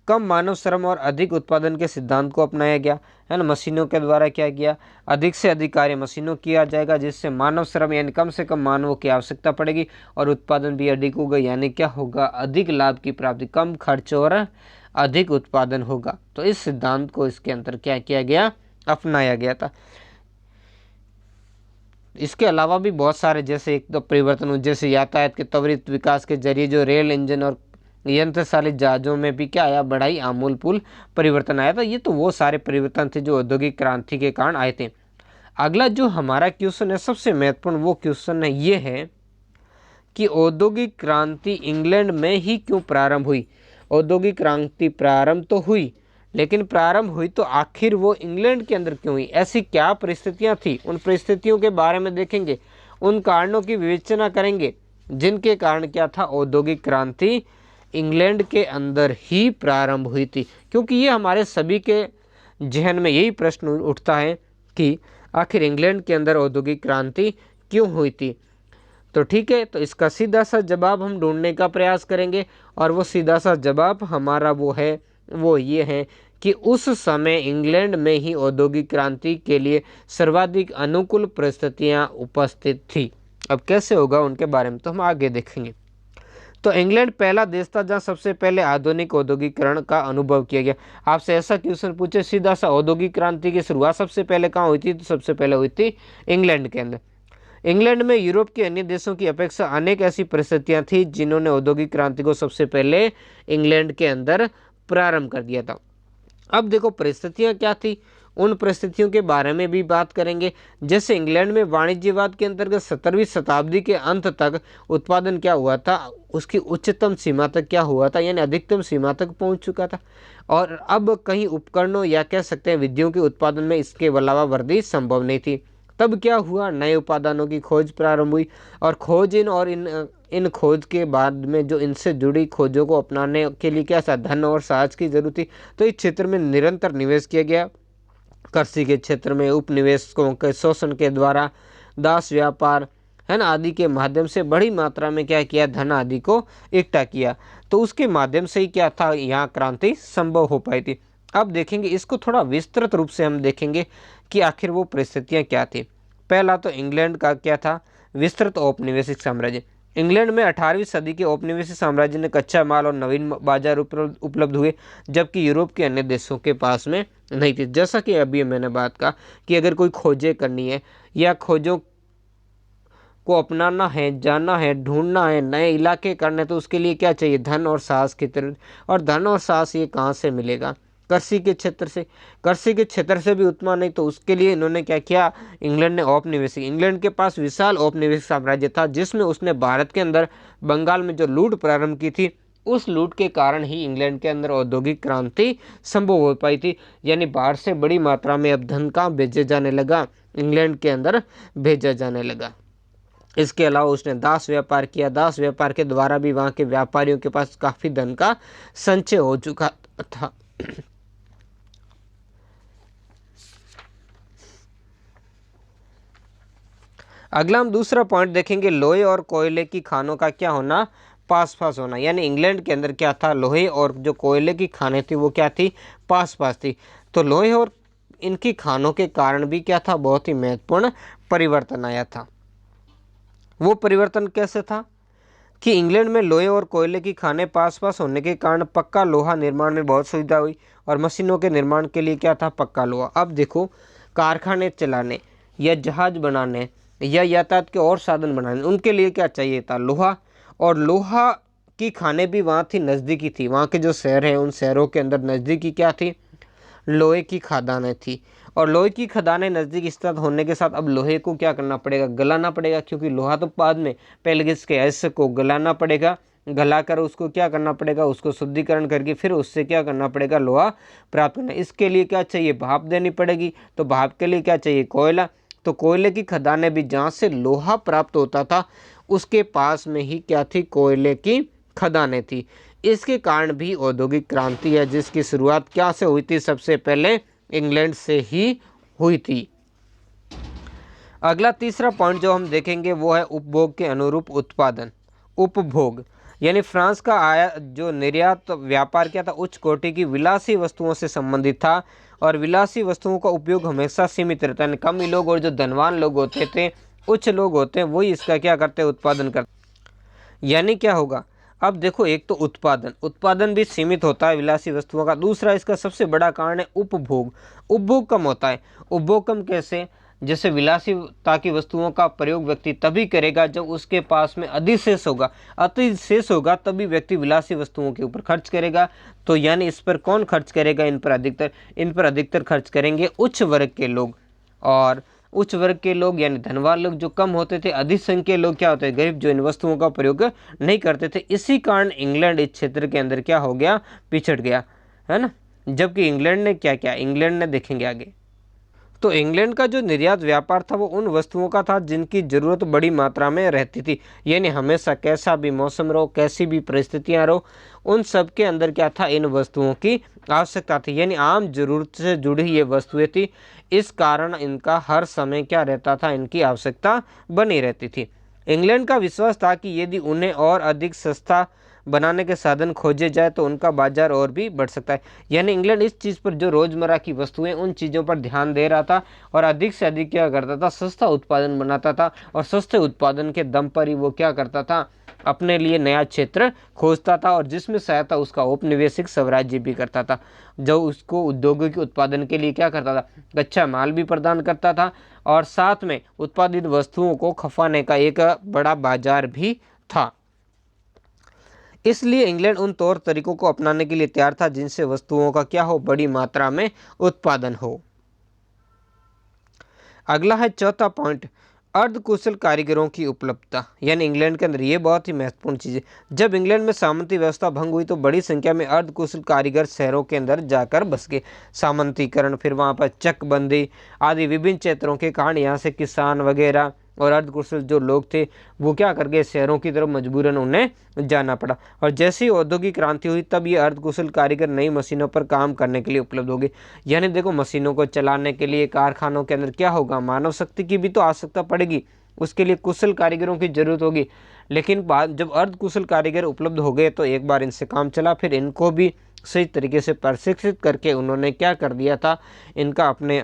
कम मानव श्रम और अधिक उत्पादन के सिद्धांत को अपनाया गया, है ना। मशीनों के द्वारा क्या किया, अधिक से अधिक कार्य मशीनों किया जाएगा, जिससे मानव श्रम यानी कम से कम मानवों की आवश्यकता पड़ेगी और उत्पादन भी अधिक होगा, यानी क्या होगा, अधिक लाभ की प्राप्ति, कम खर्च और अधिक उत्पादन होगा। तो इस सिद्धांत को इसके अंदर क्या किया गया, अपनाया गया था। इसके अलावा भी बहुत सारे जैसे एक तो परिवर्तन हुए, जैसे यातायात के त्वरित विकास के जरिए जो रेल इंजन और यंत्रचालित जहाजों में भी क्या आया, बड़ा ही आमूलपूल परिवर्तन आया था। ये तो वो सारे परिवर्तन थे जो औद्योगिक क्रांति के कारण आए थे। अगला जो हमारा क्वेश्चन है, सबसे महत्वपूर्ण वो क्वेश्चन है, ये है कि औद्योगिक क्रांति इंग्लैंड में ही क्यों प्रारंभ हुई। औद्योगिक क्रांति प्रारंभ तो हुई, लेकिन प्रारंभ हुई तो आखिर वो इंग्लैंड के अंदर क्यों हुई, ऐसी क्या परिस्थितियां थी, उन परिस्थितियों के बारे में देखेंगे, उन कारणों की विवेचना करेंगे जिनके कारण क्या था, औद्योगिक क्रांति इंग्लैंड के अंदर ही प्रारंभ हुई थी। क्योंकि ये हमारे सभी के जहन में यही प्रश्न उठता है कि आखिर इंग्लैंड के अंदर औद्योगिक क्रांति क्यों हुई थी। तो ठीक है, तो इसका सीधा सा जवाब हम ढूंढने का प्रयास करेंगे और वो सीधा सा जवाब हमारा वो ये है कि उस समय इंग्लैंड में ही औद्योगिक क्रांति के लिए सर्वाधिक अनुकूल परिस्थितियां उपस्थित थी। अब कैसे होगा उनके बारे में तो हम आगे देखेंगे। तो इंग्लैंड पहला देश था जहां सबसे पहले आधुनिक औद्योगिकरण का अनुभव किया गया। आपसे ऐसा क्वेश्चन पूछे सीधा सा, औद्योगिक क्रांति की शुरुआत सबसे पहले कहाँ हुई थी, तो सबसे पहले हुई थी इंग्लैंड के अंदर। इंग्लैंड में यूरोप के अन्य देशों की अपेक्षा अनेक ऐसी परिस्थितियां थी जिन्होंने औद्योगिक क्रांति को सबसे पहले इंग्लैंड के अंदर प्रारंभ कर दिया था। अब देखो परिस्थितियां क्या थी, उन परिस्थितियों के बारे में भी बात करेंगे। जैसे इंग्लैंड में वाणिज्यवाद के अंतर्गत 17वीं शताब्दी के अंत तक उत्पादन क्या हुआ था, उसकी उच्चतम सीमा तक क्या हुआ था, यानी अधिकतम सीमा तक पहुंच चुका था। और अब कहीं उपकरणों या कह सकते हैं विधियों के उत्पादन में इसके अलावा वृद्धि संभव नहीं थी। तब क्या हुआ, नए उत्पादनों की खोज प्रारंभ हुई और खोज इन खोज के बाद में जो इनसे जुड़ी खोजों को अपनाने के लिए क्या था, धन और साहस की जरूरत थी। तो इस क्षेत्र में निरंतर निवेश किया गया। कृषि के क्षेत्र में उपनिवेशकों के शोषण के द्वारा, दास व्यापार, है ना, आदि के माध्यम से बड़ी मात्रा में क्या किया, धन आदि को इकट्ठा किया। तो उसके माध्यम से ही क्या था, यहाँ क्रांति संभव हो पाई थी। अब देखेंगे इसको थोड़ा विस्तृत रूप से, हम देखेंगे कि आखिर वो परिस्थितियां क्या थी। पहला तो इंग्लैंड का क्या था, विस्तृत औपनिवेशिक साम्राज्य। इंग्लैंड में 18वीं सदी के औपनिवेशिक साम्राज्य ने कच्चा माल और नवीन बाजार उपलब्ध हुए, जबकि यूरोप के अन्य देशों के पास में नहीं थी। जैसा कि अभी मैंने बात कहा कि अगर कोई खोजें करनी है या खोजों को अपनाना है, जाना है, ढूंढना है, नए इलाके करने, तो उसके लिए क्या चाहिए, धन और साहस की तरह। और धन और साहस ये कहाँ से मिलेगा, कृषि के क्षेत्र से। कृषि के क्षेत्र से भी उतना नहीं, तो उसके लिए इन्होंने क्या किया, इंग्लैंड ने औपनिवेशिक, इंग्लैंड के पास विशाल औपनिवेशिक साम्राज्य था, जिसमें उसने भारत के अंदर बंगाल में जो लूट प्रारंभ की थी, उस लूट के कारण ही इंग्लैंड के अंदर औद्योगिक क्रांति संभव हो पाई थी। यानी बाहर से बड़ी मात्रा में अब धन कहाँ भेजे जाने लगा, इंग्लैंड के अंदर भेजा जाने लगा। इसके अलावा उसने दास व्यापार किया। दास व्यापार के द्वारा भी वहाँ के व्यापारियों के पास काफ़ी धन का संचय हो चुका था। अगला हम दूसरा पॉइंट देखेंगे, लोहे और कोयले की खानों का क्या होना, पास पास होना। यानी इंग्लैंड के अंदर क्या था, लोहे और जो कोयले की खानें थी वो क्या थी, पास पास थी। तो लोहे और इनकी खानों के कारण भी क्या था, बहुत ही महत्वपूर्ण परिवर्तन आया था। वो परिवर्तन कैसे था कि इंग्लैंड में लोहे और कोयले की खानें पास पास होने के कारण पक्का लोहा निर्माण में बहुत सुविधा हुई और मशीनों के निर्माण के लिए क्या था, पक्का लोहा। अब देखो कारखाने चलाने या जहाज बनाने या यातायात के और साधन बनाने, उनके लिए क्या चाहिए था, लोहा। और लोहा की खानें भी वहाँ थी, नज़दीकी थी। वहाँ के जो शहर हैं उन शहरों के अंदर नज़दीकी क्या थी, लोहे की खदानें थी। और लोहे की खदानें नज़दीक स्थित होने के साथ अब लोहे को क्या करना पड़ेगा, गलाना पड़ेगा, क्योंकि लोहा तो बाद में, पहले इसके ऐसे को गलाना पड़ेगा, गला कर उसको क्या करना पड़ेगा, उसको शुद्धिकरण करके फिर उससे क्या करना पड़ेगा, लोहा प्राप्त करना। इसके लिए क्या चाहिए, भाप देनी पड़ेगी। तो भाप के लिए क्या चाहिए, कोयला। तो कोयले की खदानें भी, जहाँ से लोहा प्राप्त होता था उसके पास में ही क्या थी, कोयले की खदानें थी। इसके कारण भी औद्योगिक क्रांति है जिसकी शुरुआत क्या से हुई थी, सबसे पहले इंग्लैंड से ही हुई थी। अगला तीसरा पॉइंट जो हम देखेंगे वो है उपभोग के अनुरूप उत्पादन। उपभोग यानी फ्रांस का आया जो निर्यात व्यापार क्या था, उच्च कोटि की विलासी वस्तुओं से संबंधित था और विलासी वस्तुओं का उपयोग हमेशा सीमित रहता है। कम ही लोग और जो धनवान लोग होते थे, उच्च लोग होते हैं, वही इसका क्या करते हैं, उत्पादन करते। यानी क्या होगा, अब देखो एक तो उत्पादन भी सीमित होता है विलासी वस्तुओं का। दूसरा इसका सबसे बड़ा कारण है उपभोग। उपभोग कम होता है। उपभोग कम कैसे, जैसे विलासिता की वस्तुओं का प्रयोग व्यक्ति तभी करेगा जब उसके पास में अधिशेष होगा। अतिशेष होगा तभी व्यक्ति विलासी वस्तुओं के ऊपर खर्च करेगा। तो यानी इस पर कौन खर्च करेगा, इन पर अधिकतर खर्च करेंगे उच्च वर्ग के लोग। और उच्च वर्ग के लोग यानी धनवान लोग जो कम होते थे, अधिक संख्या लोग क्या होते हैं, गरीब, जो इन वस्तुओं का प्रयोग नहीं करते थे। इसी कारण इंग्लैंड इस क्षेत्र के अंदर क्या हो गया, पिछड़ गया, है ना। जबकि इंग्लैंड ने क्या किया, इंग्लैंड ने देखेंगे आगे। तो इंग्लैंड का जो निर्यात व्यापार था वो उन वस्तुओं का था जिनकी जरूरत बड़ी मात्रा में रहती थी। यानी हमेशा कैसा भी मौसम रहो, कैसी भी परिस्थितियां रहो, उन सब के अंदर क्या था, इन वस्तुओं की आवश्यकता थी। यानी आम जरूरत से जुड़ी ये वस्तुएं थी। इस कारण इनका हर समय क्या रहता था, इनकी आवश्यकता बनी रहती थी। इंग्लैंड का विश्वास था कि यदि उन्हें और अधिक सस्ता बनाने के साधन खोजे जाए तो उनका बाजार और भी बढ़ सकता है। यानी इंग्लैंड इस चीज़ पर, जो रोज़मर्रा की वस्तुएं, उन चीज़ों पर ध्यान दे रहा था और अधिक से अधिक क्या करता था, सस्ता उत्पादन बनाता था। और सस्ते उत्पादन के दम पर ही वो क्या करता था, अपने लिए नया क्षेत्र खोजता था और जिसमें सहायता उसका औपनिवेशिक स्वराज्य भी करता था, जो उसको औद्योगिक उत्पादन के लिए क्या करता था, कच्चा माल भी प्रदान करता था और साथ में उत्पादित वस्तुओं को खपाने का एक बड़ा बाजार भी था। इसलिए इंग्लैंड उन तौर तरीकों को अपनाने के लिए तैयार था जिनसे वस्तुओं का क्या हो, बड़ी मात्रा में उत्पादन हो। अगला है चौथा पॉइंट, अर्धकुशल कारीगरों की उपलब्धता। यानी इंग्लैंड के अंदर ये बहुत ही महत्वपूर्ण चीज़ है। जब इंग्लैंड में सामंती व्यवस्था भंग हुई तो बड़ी संख्या में अर्धकुशल कारीगर शहरों के अंदर जाकर बस गए। सामंतीकरण, फिर वहाँ पर चकबंदी आदि विभिन्न क्षेत्रों के कारण यहाँ से किसान वगैरह और अर्धकुशल जो लोग थे वो क्या कर गए, शहरों की तरफ मजबूरन उन्हें जाना पड़ा। और जैसे ही औद्योगिक क्रांति हुई तब ये अर्धकुशल कारीगर नई मशीनों पर काम करने के लिए उपलब्ध हो गए। यानी देखो, मशीनों को चलाने के लिए कारखानों के अंदर क्या होगा, मानव शक्ति की भी तो आवश्यकता पड़ेगी, उसके लिए कुशल कारीगरों की जरूरत होगी। लेकिन बाद जब अर्धकुशल कारीगर उपलब्ध हो गए तो एक बार इनसे काम चला, फिर इनको भी सही तरीके से प्रशिक्षित करके उन्होंने क्या कर दिया था, इनका अपने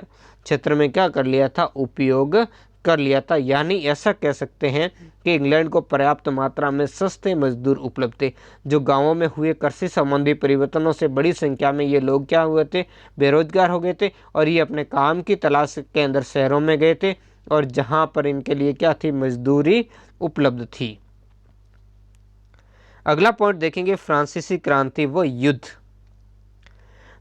क्षेत्र में क्या कर लिया था, उपयोग कर लिया था। यानी ऐसा कह सकते हैं कि इंग्लैंड को पर्याप्त मात्रा में सस्ते मजदूर उपलब्ध थे। जो गांवों में हुए कृषि संबंधी परिवर्तनों से बड़ी संख्या में ये लोग क्या हुए थे, बेरोजगार हो गए थे और ये अपने काम की तलाश के अंदर शहरों में गए थे और जहां पर इनके लिए क्या थी, मजदूरी उपलब्ध थी। अगला पॉइंट देखेंगे, फ्रांसीसी क्रांति व युद्ध।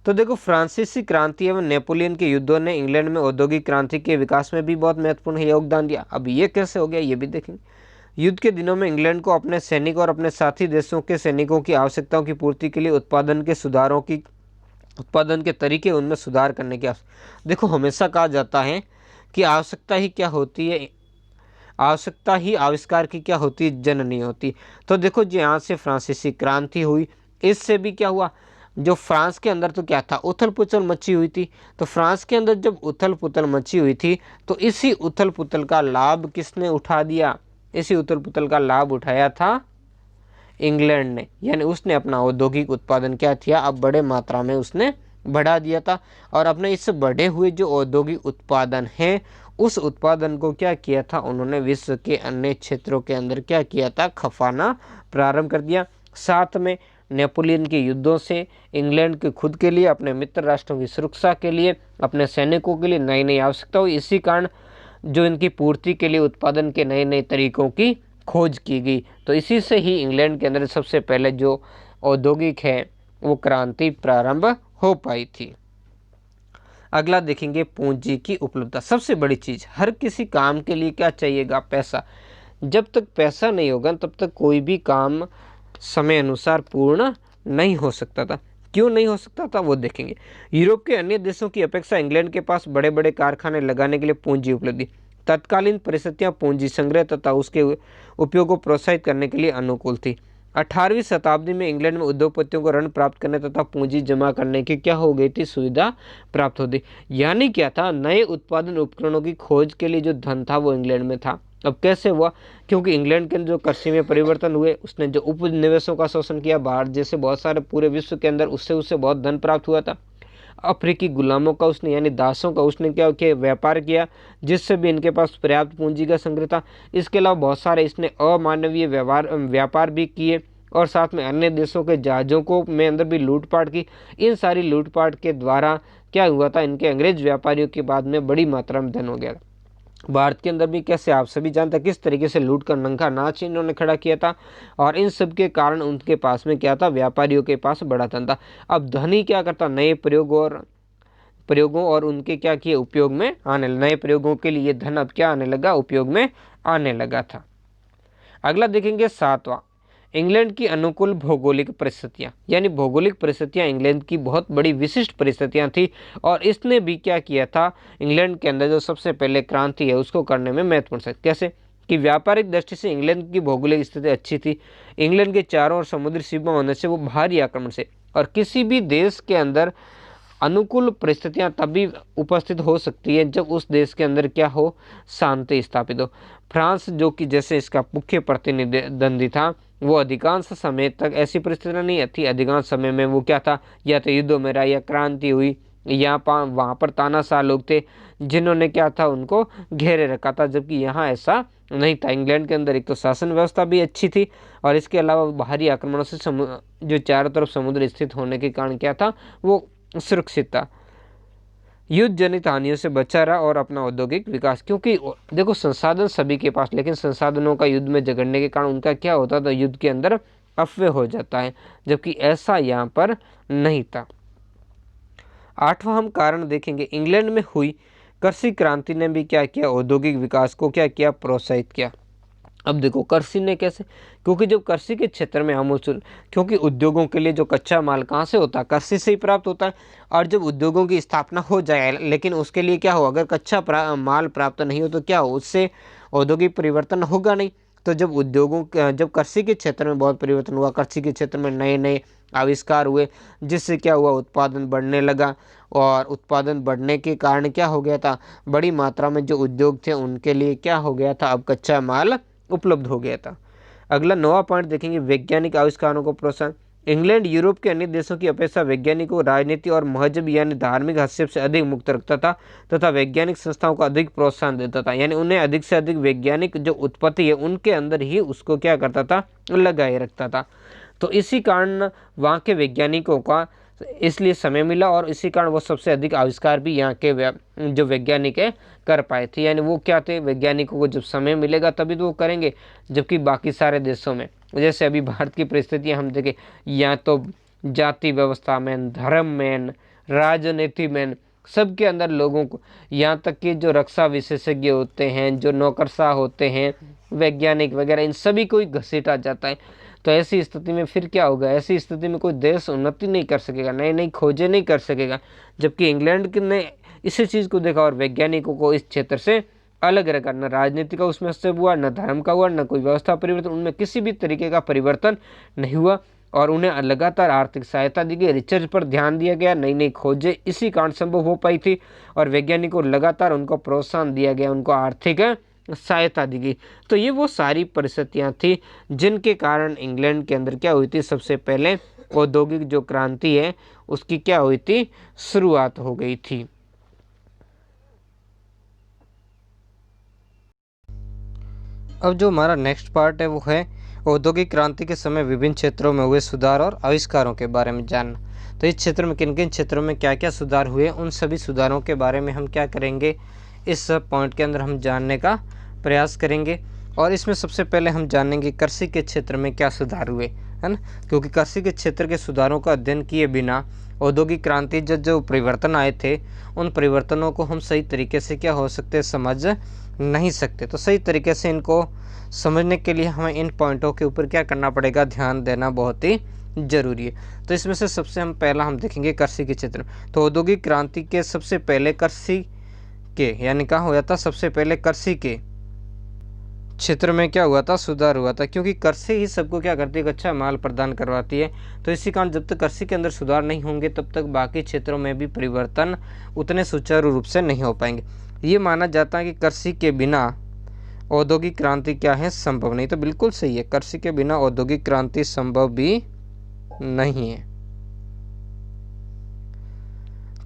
तो देखो, फ्रांसीसी क्रांति एवं नेपोलियन के युद्धों ने इंग्लैंड में औद्योगिक क्रांति के विकास में भी बहुत महत्वपूर्ण योगदान दिया। अब ये कैसे हो गया, ये भी देखेंगे। युद्ध के दिनों में इंग्लैंड को अपने सैनिक और अपने साथी देशों के सैनिकों की आवश्यकताओं की पूर्ति के लिए उत्पादन के तरीके, उनमें सुधार करने की आवश्यकता। देखो, हमेशा कहा जाता है कि आवश्यकता ही क्या होती है, आवश्यकता ही आविष्कार की क्या होती है, जननी होती। तो देखो, जो यहाँ से फ्रांसीसी क्रांति हुई, इससे भी क्या हुआ, जो फ्रांस के अंदर तो क्या था, उथल पुथल मची हुई थी। तो फ्रांस के अंदर जब उथल पुथल मची हुई थी तो इसी उथल पुथल का लाभ किसने उठा दिया, इसी उथल पुथल का लाभ उठाया था इंग्लैंड ने। यानी उसने अपना औद्योगिक उत्पादन क्या किया, अब बड़े मात्रा में उसने बढ़ा दिया था और अपने इस बढ़े हुए जो औद्योगिक उत्पादन है, उस उत्पादन को क्या किया था, उन्होंने विश्व के अन्य क्षेत्रों के अंदर क्या किया था, खपाना प्रारंभ कर दिया। साथ में नेपोलियन के युद्धों से इंग्लैंड के खुद के लिए, अपने मित्र राष्ट्रों की सुरक्षा के लिए, अपने सैनिकों के लिए नई नई आवश्यकता हुई। इसी कारण जो इनकी पूर्ति के लिए उत्पादन के नए नए तरीकों की खोज की गई। तो इसी से ही इंग्लैंड के अंदर सबसे पहले जो औद्योगिक है वो क्रांति प्रारंभ हो पाई थी। अगला देखेंगे, पूंजी की उपलब्धता। सबसे बड़ी चीज, हर किसी काम के लिए क्या चाहिएगा, पैसा। जब तक पैसा नहीं होगा तब तक कोई भी काम समय अनुसार पूर्ण नहीं हो सकता था। क्यों नहीं हो सकता था वो देखेंगे। यूरोप के अन्य देशों की अपेक्षा इंग्लैंड के पास बड़े बड़े कारखाने लगाने के लिए पूंजी उपलब्ध थी। तत्कालीन परिस्थितियां पूंजी संग्रह तथा उसके उपयोग को प्रोत्साहित करने के लिए अनुकूल थी। 18वीं शताब्दी में इंग्लैंड में उद्योगपतियों को ऋण प्राप्त करने तथा पूंजी जमा करने की क्या हो गई थी, सुविधा प्राप्त होती। यानी क्या था, नए उत्पादन उपकरणों की खोज के लिए जो धन था वो इंग्लैंड में था। अब कैसे हुआ, क्योंकि इंग्लैंड के जो कृषि में परिवर्तन हुए, उसने जो उपनिवेशों का शोषण किया, बाहर जैसे बहुत सारे पूरे विश्व के अंदर, उससे उससे बहुत धन प्राप्त हुआ था। अफ्रीकी गुलामों का उसने यानी दासों का उसने क्या किया, व्यापार किया, जिससे भी इनके पास पर्याप्त पूंजी का संग्रह था। इसके अलावा बहुत सारे इसने अमानवीय व्यापार भी किए और साथ में अन्य देशों के जहाज़ों को में अंदर भी लूटपाट की। इन सारी लूटपाट के द्वारा क्या हुआ था, इनके अंग्रेज व्यापारियों के बाद में बड़ी मात्रा में धन हो गया था। भारत के अंदर भी कैसे, आप सभी जानते हैं किस तरीके से लूट कर नंगा नाच इन्होंने खड़ा किया था, और इन सब के कारण उनके पास में क्या था, व्यापारियों के पास बड़ा धन था। अब धनी क्या करता, नए प्रयोगों और उनके क्या किए, उपयोग में आने, नए प्रयोगों के लिए धन अब क्या आने लगा, उपयोग में आने लगा था। अगला देखेंगे 7वां, इंग्लैंड की अनुकूल भौगोलिक परिस्थितियां। यानी भौगोलिक परिस्थितियां इंग्लैंड की बहुत बड़ी विशिष्ट परिस्थितियां थी, और इसने भी क्या किया था, इंग्लैंड के अंदर जो सबसे पहले क्रांति है उसको करने में महत्वपूर्ण है। कैसे कि व्यापारिक दृष्टि से इंग्लैंड की भौगोलिक स्थिति अच्छी थी। इंग्लैंड के चारों ओर समुद्री सीमा होने से वो भारी आक्रमण से, और किसी भी देश के अंदर अनुकूल परिस्थितियां तभी उपस्थित हो सकती है जब उस देश के अंदर क्या हो, शांति स्थापित हो। फ्रांस जो कि जैसे इसका मुख्य प्रतिनिधि था, वो अधिकांश समय तक ऐसी परिस्थितियां नहीं थी। अधिकांश समय में वो क्या था, या तो युद्धों में रहा, या क्रांति हुई, या वहाँ पर तानाशाह लोग थे जिन्होंने क्या था, उनको घेरे रखा था, जबकि यहाँ ऐसा नहीं था। इंग्लैंड के अंदर एक तो शासन व्यवस्था भी अच्छी थी, और इसके अलावा बाहरी आक्रमणों से जो चारों तरफ समुद्र स्थित होने के कारण क्या था, वो सुरक्षित था, युद्ध जनित हानियों से बचा रहा, और अपना औद्योगिक विकास। क्योंकि देखो संसाधन सभी के पास, लेकिन संसाधनों का युद्ध में झगड़ने के कारण उनका क्या होता था, युद्ध के अंदर अपव्यय हो जाता है, जबकि ऐसा यहाँ पर नहीं था। 8वां हम कारण देखेंगे, इंग्लैंड में हुई कृषि क्रांति ने भी क्या किया, औद्योगिक विकास को क्या किया, प्रोत्साहित किया। अब देखो कृषि ने कैसे, क्योंकि जब कृषि के क्षेत्र में आमूल, क्योंकि उद्योगों के लिए जो कच्चा माल कहाँ से होता है, कृषि से ही प्राप्त होता है। और जब उद्योगों की स्थापना हो जाए, लेकिन उसके लिए क्या हो, अगर कच्चा माल प्राप्त नहीं हो तो क्या हो, उससे औद्योगिक परिवर्तन होगा नहीं। तो जब कृषि के क्षेत्र में बहुत परिवर्तन हुआ, कृषि के क्षेत्र में नए नए आविष्कार हुए, जिससे क्या हुआ, उत्पादन बढ़ने लगा, और उत्पादन बढ़ने के कारण क्या हो गया था, बड़ी मात्रा में जो उद्योग थे उनके लिए क्या हो गया था, अब कच्चा माल उपलब्ध हो गया था। अगला 9वां पॉइंट देखेंगे, वैज्ञानिक आविष्कारों को प्रोत्साहन। इंग्लैंड यूरोप के अन्य देशों की अपेक्षा वैज्ञानिकों, राजनीति और मजहब यानी धार्मिक हस्तक्षेप से अधिक मुक्त रखता था, तथा वैज्ञानिक संस्थाओं को अधिक प्रोत्साहन देता था। यानी उन्हें अधिक से अधिक वैज्ञानिक जो उत्पत्ति है उनके अंदर ही उसको क्या करता था, लगाए रखता था। तो इसी कारण वहाँ के वैज्ञानिकों का इसलिए समय मिला, और इसी कारण वो सबसे अधिक आविष्कार भी यहाँ के जो वैज्ञानिक है कर पाए थे। यानी वो क्या थे, वैज्ञानिकों को जब समय मिलेगा तभी तो वो करेंगे, जबकि बाकी सारे देशों में, जैसे अभी भारत की परिस्थितियाँ हम देखें, या तो जाति व्यवस्था में, धर्म में, राजनीति में, सबके अंदर लोगों को, यहाँ तक कि जो रक्षा विशेषज्ञ होते हैं, जो नौकरशाह होते हैं, वैज्ञानिक वगैरह, इन सभी को ही घसीटा जाता है। तो ऐसी स्थिति में फिर क्या होगा, ऐसी स्थिति में कोई देश उन्नति नहीं कर सकेगा, नई नई खोजें नहीं कर सकेगा। जबकि इंग्लैंड ने इसी चीज़ को देखा और वैज्ञानिकों को इस क्षेत्र से अलग रखा। न राजनीति का उसमें हस्तक्षेप हुआ, न धर्म का हुआ, न कोई व्यवस्था परिवर्तन, उनमें किसी भी तरीके का परिवर्तन नहीं हुआ, और उन्हें लगातार आर्थिक सहायता दी गई, रिसर्च पर ध्यान दिया गया, नई नई खोजें इसी कारण संभव हो पाई थी, और वैज्ञानिकों को लगातार उनको प्रोत्साहन दिया गया, उनको आर्थिक सहायता दी गई। तो ये वो सारी परिस्थितियां थी जिनके कारण इंग्लैंड के अंदर क्या हुई थी, सबसे पहले औद्योगिक जो क्रांति है उसकी क्या हुई थी, शुरुआत हो गई थी। अब जो हमारा नेक्स्ट पार्ट है वो है औद्योगिक क्रांति के समय विभिन्न क्षेत्रों में हुए सुधार और आविष्कारों के बारे में जानना। तो इस क्षेत्र में किन किन क्षेत्रों में क्या क्या सुधार हुए, उन सभी सुधारों के बारे में हम क्या करेंगे, इस पॉइंट के अंदर हम जानने का प्रयास करेंगे। और इसमें सबसे पहले हम जानेंगे कृषि के क्षेत्र में क्या सुधार हुए, है ना, क्योंकि कृषि के क्षेत्र के सुधारों का अध्ययन किए बिना औद्योगिक क्रांति जो परिवर्तन आए थे उन परिवर्तनों को हम सही तरीके से क्या हो सकते समझ नहीं सकते। तो सही तरीके से इनको समझने के लिए हमें इन पॉइंटों के ऊपर क्या करना पड़ेगा, ध्यान देना बहुत ही जरूरी है। तो इसमें से सबसे पहला हम देखेंगे कृषि के क्षेत्र में। तो औद्योगिक क्रांति के सबसे पहले कृषि के यानी कहाँ हुआ था, सबसे पहले कृषि के क्षेत्र में क्या हुआ था, सुधार हुआ था, क्योंकि कृषि ही सबको क्या करती है, अच्छा माल प्रदान करवाती है। तो इसी कारण जब तक कृषि के अंदर सुधार नहीं होंगे तब तक बाकी क्षेत्रों में भी परिवर्तन उतने सुचारू रूप से नहीं हो पाएंगे। ये माना जाता है कि कृषि के बिना औद्योगिक क्रांति क्या है, संभव नहीं। तो बिल्कुल सही है, कृषि के बिना औद्योगिक क्रांति संभव भी नहीं है।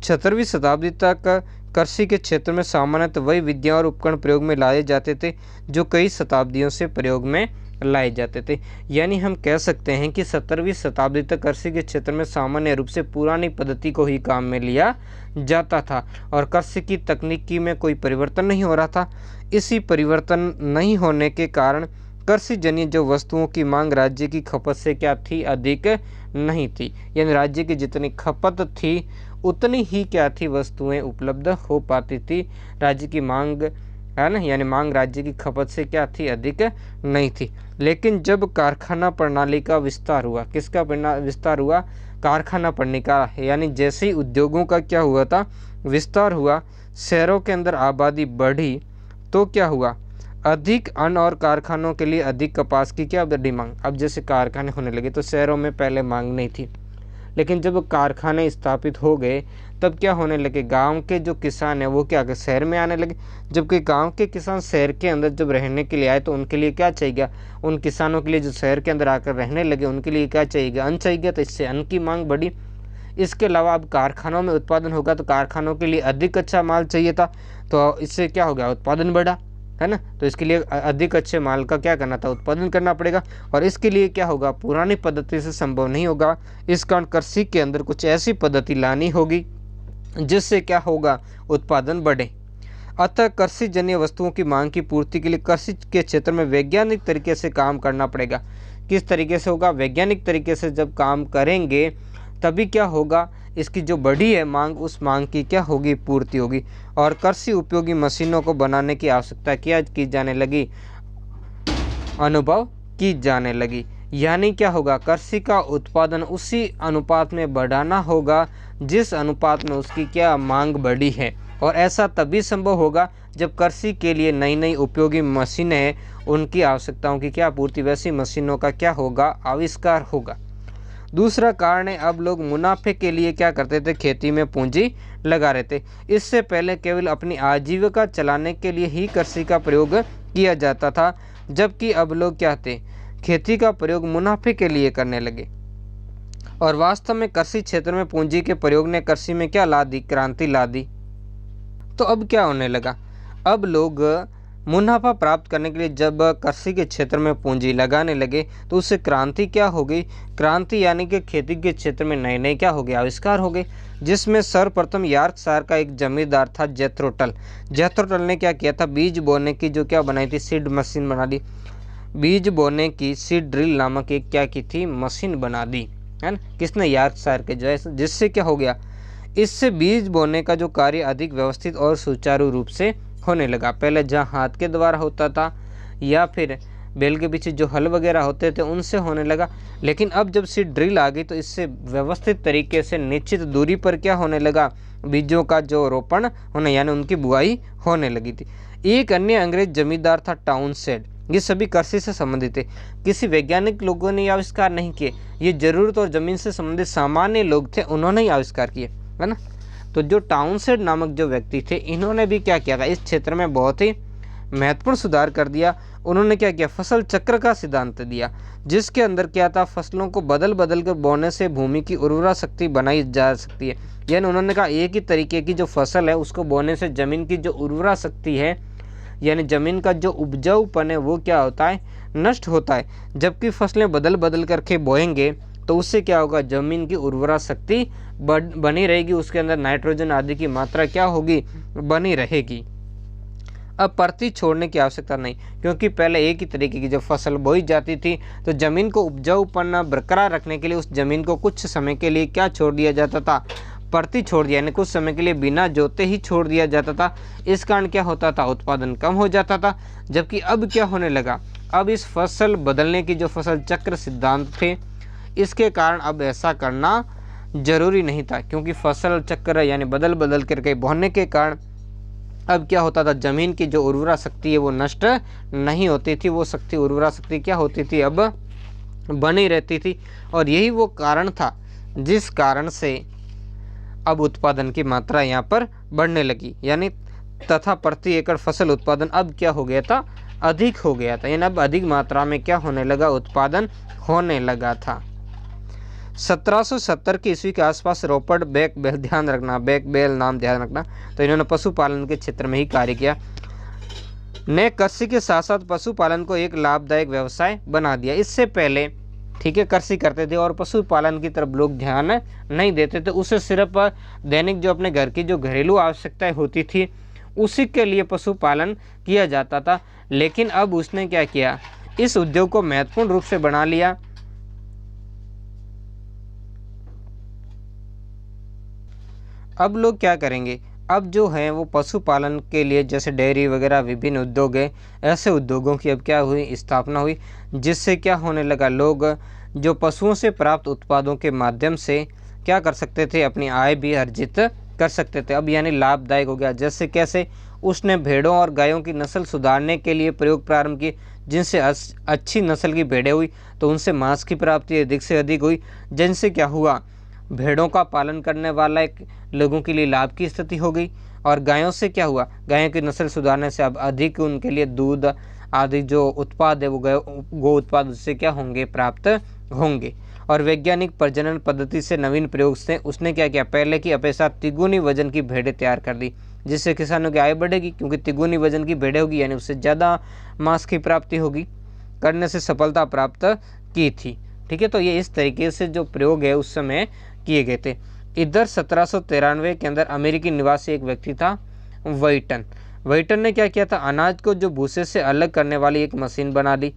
17वीं शताब्दी तक कृषि के क्षेत्र में सामान्यतः वही विद्या और उपकरण प्रयोग में लाए जाते थे जो कई शताब्दियों से प्रयोग में लाए जाते थे। यानी हम कह सकते हैं कि 17वीं शताब्दी तक कृषि के क्षेत्र में सामान्य रूप से पुरानी पद्धति को ही काम में लिया जाता था और कृषि की तकनीकी में कोई परिवर्तन नहीं हो रहा था। इसी परिवर्तन नहीं होने के कारण कृषि जन्य जो वस्तुओं की मांग राज्य की खपत से क्या थी, अधिक नहीं थी। यानी राज्य की जितनी खपत थी उतनी ही क्या थी, वस्तुएं उपलब्ध हो पाती थी। राज्य की मांग है ना, यानी मांग राज्य की खपत से क्या थी, अधिक नहीं थी। लेकिन जब कारखाना प्रणाली का विस्तार हुआ, किसका विस्तार हुआ, कारखाना प्रणाली का, यानी जैसे ही उद्योगों का क्या हुआ था, विस्तार हुआ, शहरों के अंदर आबादी बढ़ी, तो क्या हुआ, अधिक अन्न और कारखानों के लिए अधिक कपास की क्या बढ़ी मांग। अब जैसे कारखाने होने लगे तो शहरों में पहले मांग नहीं थी, लेकिन जब कारखाने स्थापित हो गए तब क्या होने लगे, गांव के जो किसान हैं वो क्या शहर में आने लगे। जबकि गांव के किसान शहर के अंदर जब रहने के लिए आए तो उनके लिए क्या चाहिए, उन किसानों के लिए जो शहर के अंदर आकर रहने लगे उनके लिए क्या चाहिए, अन्न चाहिए। तो इससे अन्न की मांग बढ़ी। इसके अलावा अब कारखानों में उत्पादन होगा तो कारखानों के लिए अधिक अच्छा माल चाहिए था, तो इससे क्या हो गया, उत्पादन बढ़ा, है ना। तो इसके लिए अधिक अच्छे माल का क्या करना था, उत्पादन करना पड़ेगा। और इसके लिए क्या होगा, पुरानी पद्धति से संभव नहीं होगा। इस कारण कृषि के अंदर कुछ ऐसी पद्धति लानी होगी जिससे क्या होगा, उत्पादन बढ़े। अतः कृषि जन्य वस्तुओं की मांग की पूर्ति के लिए कृषि के क्षेत्र में वैज्ञानिक तरीके से काम करना पड़ेगा। किस तरीके से होगा, वैज्ञानिक तरीके से जब काम करेंगे तभी क्या होगा, इसकी जो बढ़ी है मांग, उस मांग की क्या होगी, पूर्ति होगी। और कृषि उपयोगी मशीनों को बनाने की आवश्यकता क्या की जाने लगी, अनुभव की जाने लगी। यानी क्या होगा, कृषि का उत्पादन उसी अनुपात में बढ़ाना होगा जिस अनुपात में उसकी क्या मांग बढ़ी है। और ऐसा तभी संभव होगा जब कृषि के लिए नई नई उपयोगी मशीनें हैं उनकी आवश्यकताओं की क्या पूर्ति, वैसी मशीनों का क्या होगा, आविष्कार होगा। दूसरा कारण है, अब लोग मुनाफे के लिए क्या करते थे, खेती में पूंजी लगा रहे थे। इससे पहले केवल अपनी आजीविका चलाने के लिए ही कृषि का प्रयोग किया जाता था, जबकि अब लोग क्या थे, खेती का प्रयोग मुनाफे के लिए करने लगे। और वास्तव में कृषि क्षेत्र में पूंजी के प्रयोग ने कृषि में क्या ला दी, क्रांति ला दी। तो अब क्या होने लगा, अब लोग मुनाफा प्राप्त करने के लिए जब कृषि के क्षेत्र में पूंजी लगाने लगे तो उससे क्रांति क्या हो गई, क्रांति यानी कि खेती के क्षेत्र में नए नए क्या हो गए, आविष्कार हो गए। जिसमें सर्वप्रथम यॉर्कशायर का एक जमींदार था जेथरो टल। जेथरो टल ने क्या किया था, बीज बोने की जो क्या बनाई थी, सीड मशीन बना दी। बीज बोने की सीड ड्रिल नामक एक क्या की थी, मशीन बना दी, है ना, किसने, यॉर्कशायर के जो, जिससे क्या हो गया, इससे बीज बोने का जो कार्य अधिक व्यवस्थित और सुचारू रूप से होने लगा। पहले जहाँ हाथ के द्वारा होता था या फिर बैल के पीछे जो हल वगैरह होते थे उनसे होने लगा, लेकिन अब जब सीड ड्रिल आ गई तो इससे व्यवस्थित तरीके से निश्चित दूरी पर क्या होने लगा, बीजों का जो रोपण होने यानी उनकी बुआई होने लगी थी। एक अन्य अंग्रेज जमींदार था टाउनशेंड। ये सभी कृषि से संबंधित थे, किसी वैज्ञानिक लोगों ने आविष्कार नहीं किए, ये जरूरत और जमीन से संबंधित सामान्य लोग थे, उन्होंने ही आविष्कार किए, है ना। तो जो टाउनशेंड नामक जो व्यक्ति थे, इन्होंने भी क्या किया था, इस क्षेत्र में बहुत ही महत्वपूर्ण सुधार कर दिया। उन्होंने क्या किया, फसल चक्र का सिद्धांत दिया, जिसके अंदर क्या था, फसलों को बदल बदल कर बोने से भूमि की उर्वरा शक्ति बनाई जा सकती है। यानी उन्होंने कहा एक ही तरीके की जो फसल है उसको बोने से जमीन की जो उर्वरा शक्ति है, यानी जमीन का जो उपजाऊपन है वो क्या होता है, नष्ट होता है। जबकि फसलें बदल बदल करके बोएंगे तो उससे क्या होगा, जमीन की उर्वरा शक्ति बनी रहेगी, उसके अंदर नाइट्रोजन आदि की मात्रा क्या होगी, बनी रहेगी। अब परती छोड़ने की आवश्यकता नहीं, क्योंकि पहले एक ही तरीके की जब फसल बोई जाती थी तो जमीन को उपजाऊपन बरकरार रखने के लिए उस जमीन को कुछ समय के लिए क्या छोड़ दिया जाता था, परती छोड़ दिया, यानी कुछ समय के लिए बिना जोते ही छोड़ दिया जाता था। इस कारण क्या होता था, उत्पादन कम हो जाता था। जबकि अब क्या होने लगा, अब इस फसल बदलने की जो फसल चक्र सिद्धांत थे, इसके कारण अब ऐसा करना जरूरी नहीं था, क्योंकि फसल चक्र यानी बदल बदल करके बोने के कारण अब क्या होता था, ज़मीन की जो उर्वरा शक्ति है वो नष्ट नहीं होती थी, वो शक्ति उर्वरा शक्ति क्या होती थी, अब बनी रहती थी। और यही वो कारण था जिस कारण से अब उत्पादन की मात्रा यहाँ पर बढ़ने लगी, यानी तथा प्रति एकड़ फसल उत्पादन अब क्या हो गया था, अधिक हो गया था, यानी अब अधिक मात्रा में क्या होने लगा, उत्पादन होने लगा था। 1770 की ईस्वी के आसपास रॉबर्ट बेकवेल, ध्यान रखना बेकवेल नाम ध्यान रखना, तो इन्होंने पशुपालन के क्षेत्र में ही कार्य किया, ने कृषि के साथ साथ पशुपालन को एक लाभदायक व्यवसाय बना दिया। इससे पहले ठीक है कृषि करते थे और पशुपालन की तरफ लोग ध्यान नहीं देते थे, उसे सिर्फ दैनिक जो अपने घर की जो घरेलू आवश्यकताएं होती थी उसी के लिए पशुपालन किया जाता था। लेकिन अब उसने क्या किया, इस उद्योग को महत्वपूर्ण रूप से बना लिया। अब लोग क्या करेंगे, अब जो है वो पशुपालन के लिए जैसे डेयरी वगैरह विभिन्न उद्योग है, ऐसे उद्योगों की अब क्या हुई, स्थापना हुई, जिससे क्या होने लगा, लोग जो पशुओं से प्राप्त उत्पादों के माध्यम से क्या कर सकते थे, अपनी आय भी अर्जित कर सकते थे। अब यानी लाभदायक हो गया। जैसे कैसे, उसने भेड़ों और गायों की नस्ल सुधारने के लिए प्रयोग प्रारंभ किए, जिनसे अच्छी नस्ल की भेड़ें हुई तो उनसे मांस की प्राप्ति अधिक से अधिक हुई, जिनसे क्या हुआ, भेड़ों का पालन करने वाला एक लोगों के लिए लाभ की स्थिति हो गई। और गायों से क्या हुआ, गायों की नस्ल सुधारने से अब अधिक उनके लिए दूध आदि जो उत्पाद है वो गो उत्पाद उससे क्या होंगे, प्राप्त होंगे। और वैज्ञानिक प्रजनन पद्धति से नवीन प्रयोग से उसने क्या किया, पहले की अपेक्षा तिगुनी वजन की भेड़ें तैयार कर दी, जिससे किसानों की आय बढ़ेगी, क्योंकि तिगुनी वजन की भेड़ें होगी यानी उससे ज़्यादा मांस की प्राप्ति होगी, करने से सफलता प्राप्त की थी। ठीक है, तो ये इस तरीके से जो प्रयोग है उस समय किए गए थे। इधर 1793 के अंदर अमेरिकी निवासी एक व्यक्ति था व्हाइटन ने क्या किया था, अनाज को जो भूसे से अलग करने वाली एक मशीन बना दी।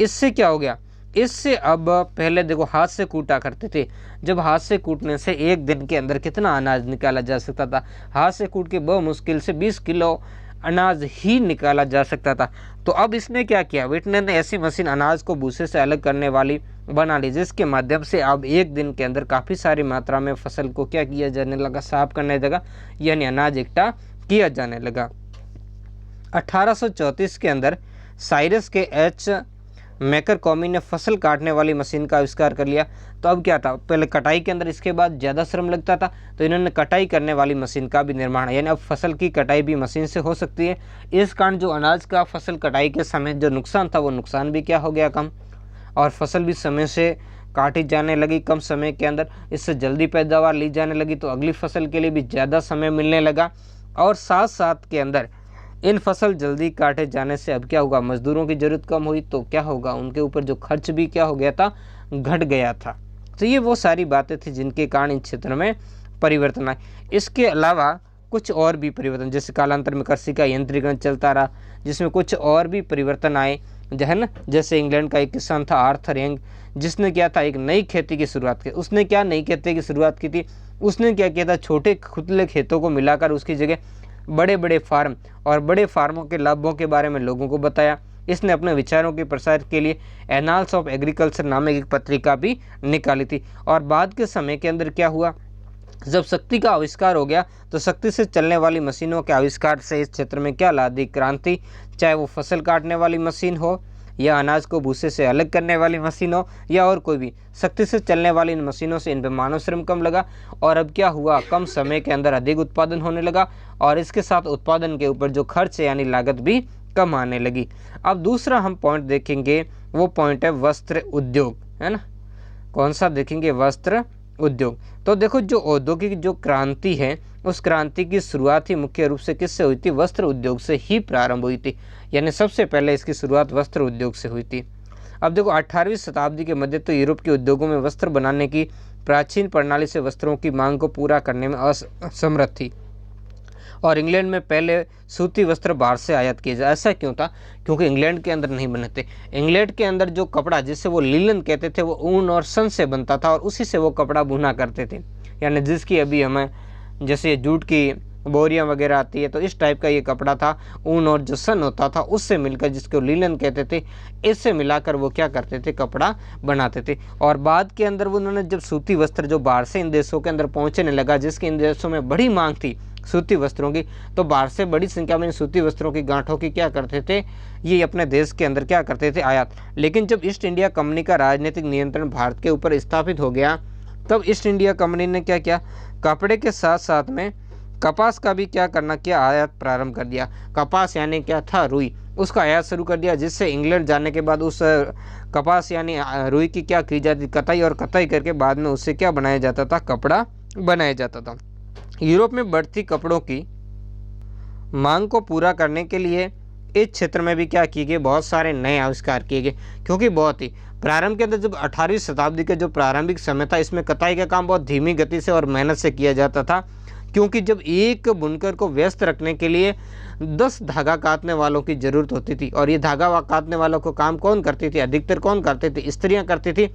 इससे क्या हो गया, इससे अब पहले देखो हाथ से कूटा करते थे, जब हाथ से कूटने से एक दिन के अंदर कितना अनाज निकाला जा सकता था, हाथ से कूट के बहुत मुश्किल से 20 किलो अनाज ही निकाला जा सकता था। तो अब इसने क्या किया, व्हाइटन ने ऐसी मशीन अनाज को भूसे से अलग करने वाली बना ली, जिसके माध्यम से अब एक दिन के अंदर काफ़ी सारी मात्रा में फसल को क्या किया जाने लगा, साफ करने लगा, यानी अनाज इकट्ठा किया जाने लगा। 1834 के अंदर साइरस के एच मैकरकॉमी ने फसल काटने वाली मशीन का आविष्कार कर लिया। तो अब क्या था, पहले कटाई के अंदर इसके बाद ज़्यादा श्रम लगता था, तो इन्होंने कटाई करने वाली मशीन का भी निर्माण, यानी अब फसल की कटाई भी मशीन से हो सकती है। इस कारण जो अनाज का फसल कटाई के समय जो नुकसान था वो नुकसान भी क्या हो गया, कम, और फसल भी समय से काटी जाने लगी कम समय के अंदर, इससे जल्दी पैदावार ली जाने लगी, तो अगली फसल के लिए भी ज़्यादा समय मिलने लगा। और साथ साथ के अंदर इन फसल जल्दी काटे जाने से अब क्या होगा, मजदूरों की ज़रूरत कम हुई, तो क्या होगा, उनके ऊपर जो खर्च भी क्या हो गया था, घट गया था। तो ये वो सारी बातें थी जिनके कारण इन क्षेत्र में परिवर्तन आए। इसके अलावा कुछ और भी परिवर्तन, जैसे कालांतर में कृषि का यंत्रीकरण चलता रहा, जिसमें कुछ और भी परिवर्तन आए, है ना। जैसे इंग्लैंड का एक किसान था आर्थर यंग, जिसने क्या था, एक नई खेती की शुरुआत की। उसने क्या नई खेती की शुरुआत की थी, उसने क्या किया था, छोटे खुदले खेतों को मिलाकर उसकी जगह बड़े बड़े फार्म और बड़े फार्मों के लाभों के बारे में लोगों को बताया। इसने अपने विचारों के प्रसार के लिए एनाल्स ऑफ एग्रीकल्चर नामक एक पत्रिका भी निकाली थी। और बाद के समय के अंदर क्या हुआ, जब शक्ति का आविष्कार हो गया तो शक्ति से चलने वाली मशीनों के आविष्कार से इस क्षेत्र में क्या ला दी, क्रांति। चाहे वो फसल काटने वाली मशीन हो या अनाज को भूसे से अलग करने वाली मशीन हो या और कोई भी शक्ति से चलने वाली इन मशीनों से इन पर मानव श्रम कम लगा, और अब क्या हुआ, कम समय के अंदर अधिक उत्पादन होने लगा, और इसके साथ उत्पादन के ऊपर जो खर्च है यानी लागत भी कम आने लगी। अब दूसरा हम पॉइंट देखेंगे, वो पॉइंट है वस्त्र उद्योग, है ना। कौन सा देखेंगे, वस्त्र उद्योग। तो देखो जो औद्योगिक जो क्रांति है उस क्रांति की शुरुआत ही मुख्य रूप से किससे हुई थी, वस्त्र उद्योग से ही प्रारंभ हुई थी, यानी सबसे पहले इसकी शुरुआत वस्त्र उद्योग से हुई थी। अब देखो 18वीं शताब्दी के मध्य तो यूरोप के उद्योगों में वस्त्र बनाने की प्राचीन प्रणाली से वस्त्रों की मांग को पूरा करने में असमर्थ थी, और इंग्लैंड में पहले सूती वस्त्र बाहर से आयात किए जाए। ऐसा क्यों था, क्योंकि इंग्लैंड के अंदर नहीं बने थे। इंग्लैंड के अंदर जो कपड़ा जिसे वो लीलन कहते थे वो ऊन और सन से बनता था, और उसी से वो कपड़ा बुना करते थे, यानी जिसकी अभी हमें जैसे जूट की बोरियां वगैरह आती है, तो इस टाइप का ये कपड़ा था, ऊन और जो सन होता था उससे मिलकर, जिसको लीलन कहते थे, इससे मिलाकर वो क्या करते थे, कपड़ा बनाते थे। और बाद के अंदर उन्होंने जब सूती वस्त्र जो बाहर से इन देशों के अंदर पहुंचने लगा, जिसकी इन देशों में बड़ी मांग थी, सूती वस्त्रों की। तो बाहर से बड़ी संख्या में सूती वस्त्रों की गांठों की क्या करते थे, ये अपने देश के अंदर क्या करते थे, आयात। लेकिन जब ईस्ट इंडिया कंपनी का राजनीतिक नियंत्रण भारत के ऊपर स्थापित हो गया, तब ईस्ट इंडिया कंपनी ने क्या किया, कपड़े के साथ साथ में कपास का भी क्या करना किया, आयात प्रारंभ कर दिया। कपास यानी क्या था, रुई, उसका आयात शुरू कर दिया, जिससे इंग्लैंड जाने के बाद उस कपास यानी रुई की क्या की जाती, कताई, और कताई करके बाद में उससे क्या बनाया जाता था, कपड़ा बनाया जाता था। यूरोप में बढ़ती कपड़ों की मांग को पूरा करने के लिए इस क्षेत्र में भी क्या किए गए, बहुत सारे नए आविष्कार किए गए। क्योंकि बहुत ही प्रारंभ के अंदर जब 18वीं शताब्दी का जो प्रारंभिक समय था, इसमें कताई का काम बहुत धीमी गति से और मेहनत से किया जाता था। क्योंकि जब एक बुनकर को व्यस्त रखने के लिए 10 धागा काटने वालों की जरूरत होती थी, और ये धागा काटने वालों को काम कौन करती थी, अधिकतर कौन करते थे, स्त्रियां करती थी।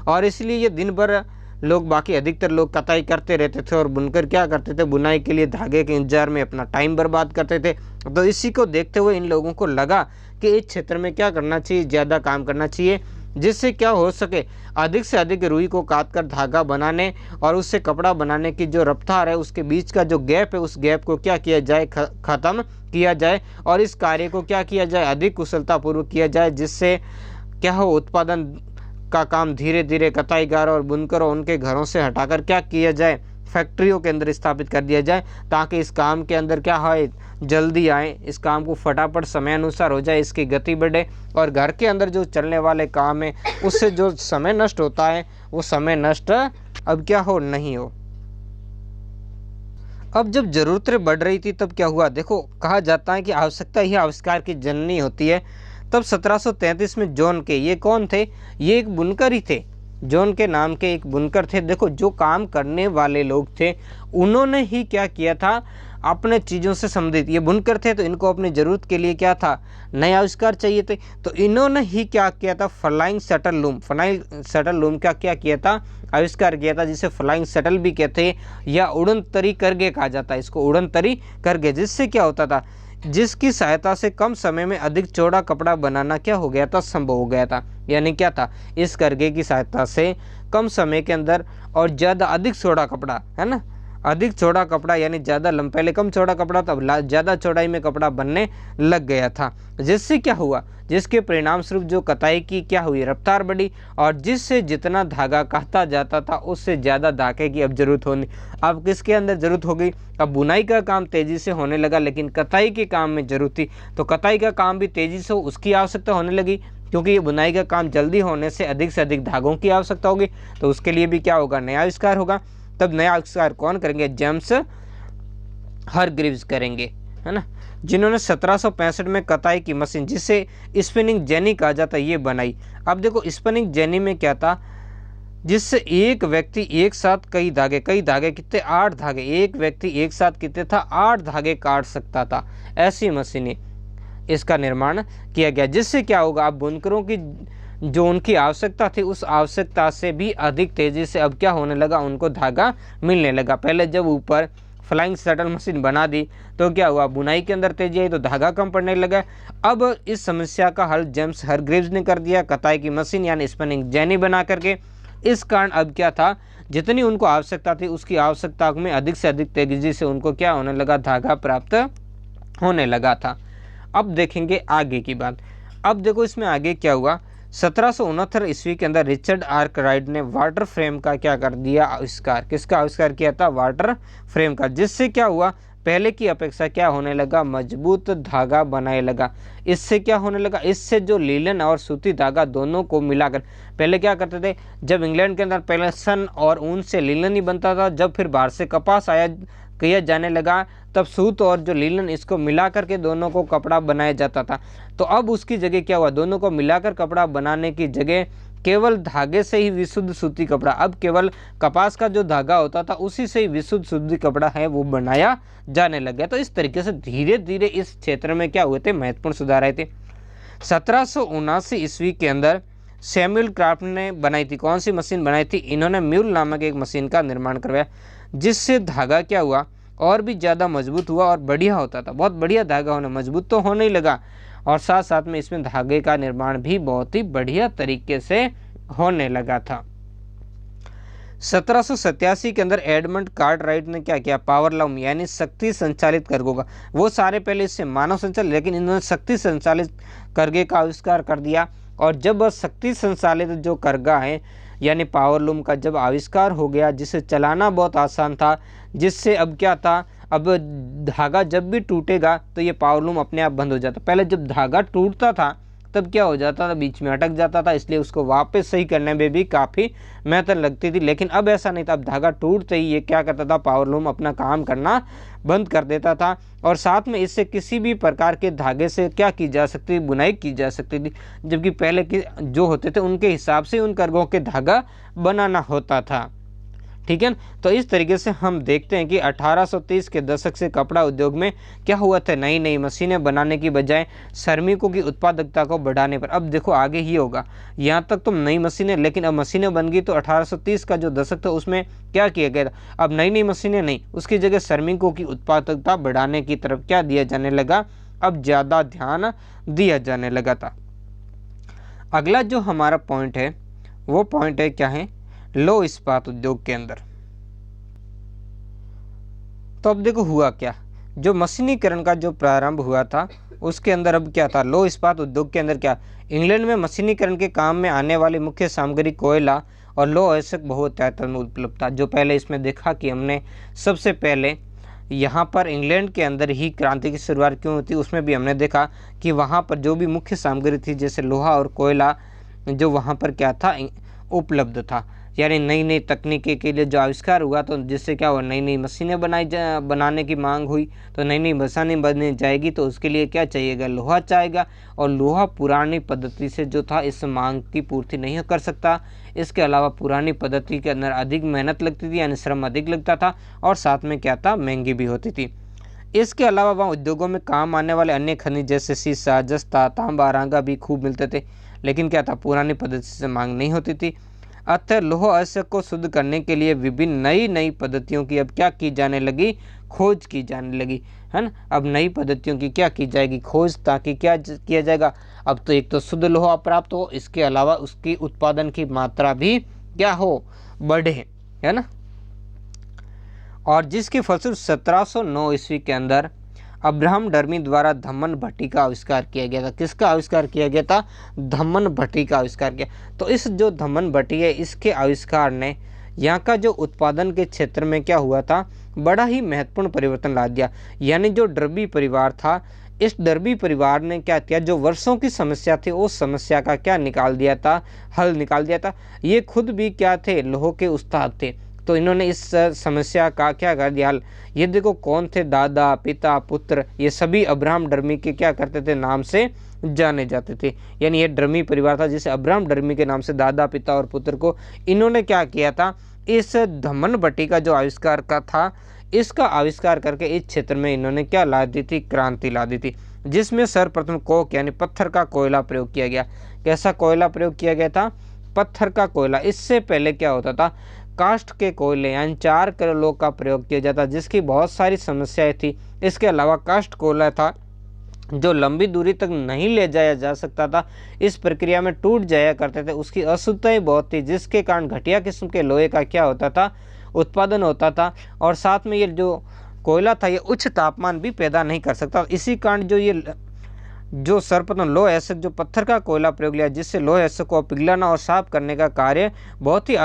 और इसलिए ये दिन भर लोग, बाकी अधिकतर लोग कताई करते रहते थे, और बुनकर क्या करते थे, बुनाई के लिए धागे के इंतजार में अपना टाइम बर्बाद करते थे। तो इसी को देखते हुए इन लोगों को लगा कि इस क्षेत्र में क्या करना चाहिए, ज़्यादा काम करना चाहिए, जिससे क्या हो सके, अधिक से अधिक रुई को काट कर धागा बनाने और उससे कपड़ा बनाने की जो रफ्तार है, उसके बीच का जो गैप है, उस गैप को क्या किया जाए, ख़त्म किया जाए, और इस कार्य को क्या किया जाए, अधिक कुशलतापूर्वक किया जाए, जिससे क्या हो, उत्पादन का काम धीरे धीरे कताईगारों और बुनकरों उनके घरों से हटाकर क्या किया जाए, फैक्ट्रियों के अंदर स्थापित कर दिया जाए, ताकि इस काम के अंदर क्या हो, जल्दी आए, इस काम को फटाफट समय अनुसार हो जाए, इसकी गति बढ़े, और घर के अंदर जो चलने वाले काम है उससे जो समय नष्ट होता है, वो समय नष्ट अब क्या हो, नहीं हो। अब जब जरूरतें बढ़ रही थी तब क्या हुआ, देखो कहा जाता है कि आवश्यकता ही आविष्कार की जननी होती है। तब 1733 में जॉन के, ये कौन थे, ये एक बुनकर ही थे, जॉन के नाम के एक बुनकर थे। देखो जो काम करने वाले लोग थे, उन्होंने ही क्या किया था, अपने चीज़ों से संबंधित, ये बुनकर थे तो इनको अपनी ज़रूरत के लिए क्या था, नए आविष्कार चाहिए थे। तो इन्होंने ही क्या किया था, flying shuttle loom, flying shuttle loom का क्या किया था, आविष्कार किया था, जिसे फ्लाइंग शटल भी कहते हैं, या उड़न तरी करगे कहा जाता है, इसको उड़न तरी करगे। जिससे क्या होता था, जिसकी सहायता से कम समय में अधिक चौड़ा कपड़ा बनाना क्या हो गया था, संभव हो गया था। यानी क्या था, इस करगे की सहायता से कम समय के अंदर और ज़्यादा अधिक चौड़ा कपड़ा, है ना, अधिक चौड़ा कपड़ा यानी ज़्यादा लंबा, पहले कम चौड़ा कपड़ा था, अब ज़्यादा चौड़ाई में कपड़ा बनने लग गया था। जिससे क्या हुआ, जिसके परिणाम स्वरूप जो कताई की क्या हुई, रफ्तार बढ़ी, और जिससे जितना धागा काटा जाता था उससे ज़्यादा धागे की अब जरूरत होनी। अब किसके अंदर जरूरत हो गई, अब बुनाई का काम तेज़ी से होने लगा, लेकिन कताई के काम में जरूरत थी, तो कताई का काम भी तेज़ी से उसकी आवश्यकता होने लगी, क्योंकि ये बुनाई का काम जल्दी होने से अधिक धागों की आवश्यकता होगी। तो उसके लिए भी क्या होगा, नया आविष्कार होगा। तब नया आविष्कार कौन करेंगे, जेम्स हारग्रीव्स करेंगे, है ना, जिन्होंने 1765 में कताई की मशीन, जिसे स्पिनिंग जेनी कहा जाता है, ये बनाई। अब देखो स्पिनिंग जेनी में क्या था, जिससे एक व्यक्ति एक साथ कई धागे कितने, 8 धागे, एक व्यक्ति एक साथ कितने था, 8 धागे काट सकता था। ऐसी मशीनें, इसका निर्माण किया गया। जिससे क्या होगा, अब बुनकरों की जो उनकी आवश्यकता थी, उस आवश्यकता से भी अधिक तेज़ी से अब क्या होने लगा, उनको धागा मिलने लगा। पहले जब ऊपर फ्लाइंग शटल मशीन बना दी तो क्या हुआ, बुनाई के अंदर तेजी आई तो धागा कम पड़ने लगा। अब इस समस्या का हल जेम्स हारग्रीव्स ने कर दिया, कताई की मशीन यानी स्पिनिंग जेनी बना करके। इस कारण अब क्या था, जितनी उनको आवश्यकता थी उसकी आवश्यकता में अधिक से अधिक तेजी से उनको क्या होने लगा, धागा प्राप्त होने लगा था। अब देखेंगे आगे की बात। अब देखो इसमें आगे क्या हुआ, 1769 ईस्वी के अंदर रिचर्ड आर्कराइट ने वाटर फ्रेम का क्या कर दिया, आविष्कार। किसका आविष्कार किया था, वाटर फ्रेम का। जिससे क्या हुआ, पहले की अपेक्षा क्या होने लगा, मजबूत धागा बनाने लगा। इससे क्या होने लगा, इससे जो लीलन और सूती धागा दोनों को मिलाकर, पहले क्या करते थे, जब इंग्लैंड के अंदर पहले सन और ऊन से लीलन ही बनता था, जब फिर बाहर से कपास आया किया जाने लगा, तब सूत और जो लीलन इसको मिला करके दोनों को कपड़ा बनाया जाता था। तो अब उसकी जगह क्या हुआ, दोनों को मिलाकर कपड़ा बनाने की जगह केवल धागे से ही विशुद्ध सूती कपड़ा, अब केवल कपास का जो धागा होता था उसी से ही विशुद्ध सूती कपड़ा है वो बनाया जाने लग गया। तो इस तरीके से धीरे धीरे इस क्षेत्र में क्या हुए थे, महत्वपूर्ण सुधार आए थे। 1779 ईस्वी के अंदर सैमुअल क्राफ्ट ने बनाई थी, कौन सी मशीन बनाई थी, इन्होंने म्यूल नामक एक मशीन का निर्माण करवाया, जिससे धागा क्या हुआ, और भी ज़्यादा मजबूत हुआ और बढ़िया होता था। बहुत बढ़िया धागा होने, मजबूत तो होने ही लगा, और साथ साथ में इसमें धागे का निर्माण भी बहुत ही बढ़िया तरीके से होने लगा था। 1787 के अंदर एडमंड कार्टराइट ने क्या किया, पावर लूम यानी शक्ति संचालित करगों का, वो सारे पहले इससे मानव संचालित, लेकिन इन्होंने शक्ति संचालित करगे का आविष्कार कर दिया। और जब शक्ति संचालित जो करगा है यानी पावर लूम का जब आविष्कार हो गया, जिसे चलाना बहुत आसान था, जिससे अब क्या था, अब धागा जब भी टूटेगा तो ये पावर लूम अपने आप बंद हो जाता। पहले जब धागा टूटता था तब क्या हो जाता था, बीच में अटक जाता था, इसलिए उसको वापस सही करने में भी काफ़ी मेहनत लगती थी। लेकिन अब ऐसा नहीं था, अब धागा टूटते ही ये क्या करता था, पावर लूम अपना काम करना बंद कर देता था। और साथ में इससे किसी भी प्रकार के धागे से क्या की जा सकती थी, बुनाई की जा सकती थी, जबकि पहले के जो होते थे उनके हिसाब से उन करघों के धागा बनाना होता था। ठीक है ना। तो इस तरीके से हम देखते हैं कि 1830 के दशक से कपड़ा उद्योग में क्या हुआ था, नई नई मशीनें बनाने की बजाय श्रमिकों की उत्पादकता को बढ़ाने पर। अब देखो आगे ही होगा, यहाँ तक तो नई मशीनें, लेकिन अब मशीनें बन गई तो 1830 का जो दशक था उसमें क्या किया गया था, अब नई नई मशीनें नहीं, उसकी जगह श्रमिकों की उत्पादकता बढ़ाने की तरफ क्या दिया जाने लगा, अब ज़्यादा ध्यान दिया जाने लगा था। अगला जो हमारा पॉइंट है वो पॉइंट है क्या है, लो इस्पात उद्योग के अंदर। तो अब देखो हुआ क्या, जो मशीनीकरण का जो प्रारंभ हुआ था उसके अंदर अब क्या था, लो इस्पात उद्योग के अंदर क्या, इंग्लैंड में मशीनीकरण के काम में आने वाली मुख्य सामग्री कोयला और लो अयस्क बहुतायत में उपलब्ध था। जो पहले इसमें देखा कि हमने सबसे पहले यहाँ पर इंग्लैंड के अंदर ही क्रांति की शुरुआत क्यों होती, उसमें भी हमने देखा कि वहाँ पर जो भी मुख्य सामग्री थी जैसे लोहा और कोयला जो वहाँ पर क्या था, उपलब्ध था। यानी नई नई तकनीकी के लिए जो आविष्कार हुआ तो जिससे क्या हुआ, नई नई मशीनें बनाने की मांग हुई। तो नई नई मशीनें बनने जाएगी तो उसके लिए क्या चाहिएगा, लोहा चाहेगा, और लोहा पुरानी पद्धति से जो था इस मांग की पूर्ति नहीं कर सकता। इसके अलावा पुरानी पद्धति के अंदर अधिक मेहनत लगती थी, यानी श्रम अधिक लगता था, और साथ में क्या था, महंगी भी होती थी। इसके अलावा वहाँ उद्योगों में काम आने वाले अन्य खनिज जैसे सीसा, जस्ता, तांबा, रांगा भी खूब मिलते थे, लेकिन क्या था, पुरानी पद्धति से मांग नहीं होती थी। अतः लौह अयस्क को शुद्ध करने के लिए विभिन्न नई नई पद्धतियों की अब क्या की जाने लगी, खोज की जाने लगी, है ना। अब नई पद्धतियों की क्या की जाएगी, खोज, ताकि क्या किया जाएगा, अब तो एक तो शुद्ध लोहा प्राप्त हो, इसके अलावा उसकी उत्पादन की मात्रा भी क्या हो, बढ़े, है ना। और जिसके फलस्वरूप 1709 ईस्वी के अंदर अब्राहम डर्मी द्वारा धम्मन भट्टी का आविष्कार किया गया था। किसका आविष्कार किया गया था, धम्मन भट्टी का आविष्कार किया। तो इस जो धम्मन भट्टी है, इसके आविष्कार ने यहाँ का जो उत्पादन के क्षेत्र में क्या हुआ था, बड़ा ही महत्वपूर्ण परिवर्तन ला दिया। यानी जो डर्बी परिवार था, इस डर्बी परिवार ने क्या किया, जो वर्षों की समस्या थी उस समस्या का क्या निकाल दिया था, हल निकाल दिया था। ये खुद भी क्या थे, लोह के उस्ताद थे, तो इन्होंने इस समस्या का क्या कर दिया हल। ये देखो कौन थे, दादा, पिता, पुत्र, ये सभी अब्राहम डर्मी के क्या करते थे, नाम से जाने जाते थे। यानी ये डर्मी परिवार था जिसे अब्राहम डर्मी के नाम से दादा, पिता और पुत्र को इन्होंने क्या किया था, इस धम्मन भट्टी का जो आविष्कार का था, इसका आविष्कार करके इस क्षेत्र में इन्होंने क्या ला दी थी, क्रांति ला दी थी, जिसमें सर्वप्रथम कोक यानी पत्थर का कोयला प्रयोग किया गया। कैसा कोयला प्रयोग किया गया था, पत्थर का कोयला। इससे पहले क्या होता था, कास्ट के कोयले यानी 4 किलो का प्रयोग किया जाता, जिसकी बहुत सारी समस्याएं थी। इसके अलावा कास्ट कोयला था जो लंबी दूरी तक नहीं ले जाया जा सकता था, इस प्रक्रिया में टूट जाया करते थे, उसकी अशुद्धताएं बहुत थी, जिसके कारण घटिया किस्म के लोहे का क्या होता था, उत्पादन होता था। और साथ में ये जो कोयला था ये उच्च तापमान भी पैदा नहीं कर सकता। इसी कारण जो सर्वप्रथम लोह अयस्क जो पत्थर का कोयला प्रयोग लिया, जिससे लोह अयस्क को पिघलाना और साफ करने का कार्य बहुत ही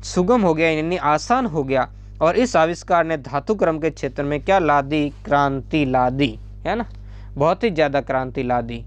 सुगम हो गया, यानी आसान हो गया। और इस आविष्कार ने धातु क्रम के क्षेत्र में क्या ला दी, क्रांति ला दी, है ना, बहुत ही ज़्यादा क्रांति ला दी।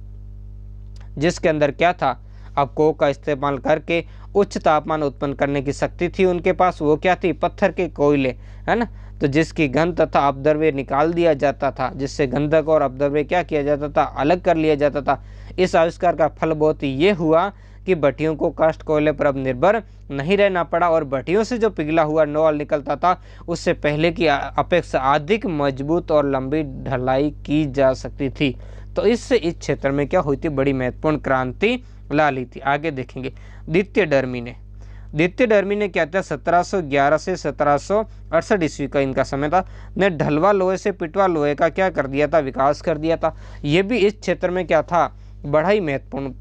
जिसके अंदर क्या था, अब कोक का इस्तेमाल करके उच्च तापमान उत्पन्न करने की शक्ति थी उनके पास, वो क्या थी, पत्थर के कोयले, है ना। तो जिसकी गंध तथा अपद्रव्य निकाल दिया जाता था, जिससे गंधक और अपद्रव्य क्या किया जाता था, अलग कर लिया जाता था। इस आविष्कार का फल बहुत ही ये हुआ कि भट्टियों को कास्ट कोयले पर अब निर्भर नहीं रहना पड़ा, और भट्टियों से जो पिघला हुआ नॉल निकलता था उससे पहले की अपेक्षा अधिक मजबूत और लंबी ढलाई की जा सकती थी। तो इससे इस क्षेत्र में क्या हुई थी, बड़ी महत्वपूर्ण क्रांति ला ली थी। आगे देखेंगे द्वितीय डर्मी ने क्या था, 1711 से 1768 ईस्वी का इनका समय था, ने ढलवा लोहे से पिटवा लोहे का क्या कर दिया था, विकास कर दिया था। ये भी इस क्षेत्र में क्या था, बड़ा ही महत्वपूर्ण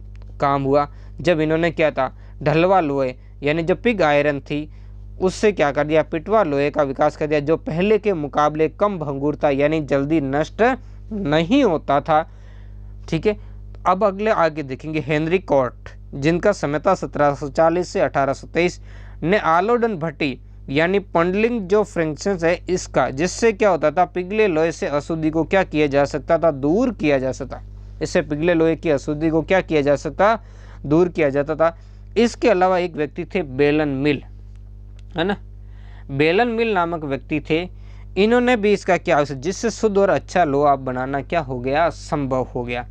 काम हुआ, जब इन्होंने क्या था, ढलवा लोहे यानी जो पिग आयरन थी उससे क्या कर दिया, पिटवा लोहे का विकास कर दिया, जो पहले के मुकाबले कम भंगुर था, यानी जल्दी नष्ट नहीं होता था। ठीक है, अब अगले आगे देखेंगे हेनरी कॉर्ट, जिनका समय था 1740 से 1823, ने आलोडन भट्टी यानी पंडलिंग जो फ्रैक्शंस है इसका, जिससे क्या होता था, पिघले लोहे से अशुद्धि को क्या किया जा सकता था, दूर किया जा सकता। इससे पिघले लोहे की अशुद्धि को क्या किया जा सकता, दूर किया जाता था। इसके अलावा एक व्यक्ति थे बेलन मिल, है ना, बेलन मिल नामक व्यक्ति थे। इन्होंने भी इसका क्या, जिससे शुद्ध और अच्छा लोहा बनाना क्या हो गया, संभव हो गया।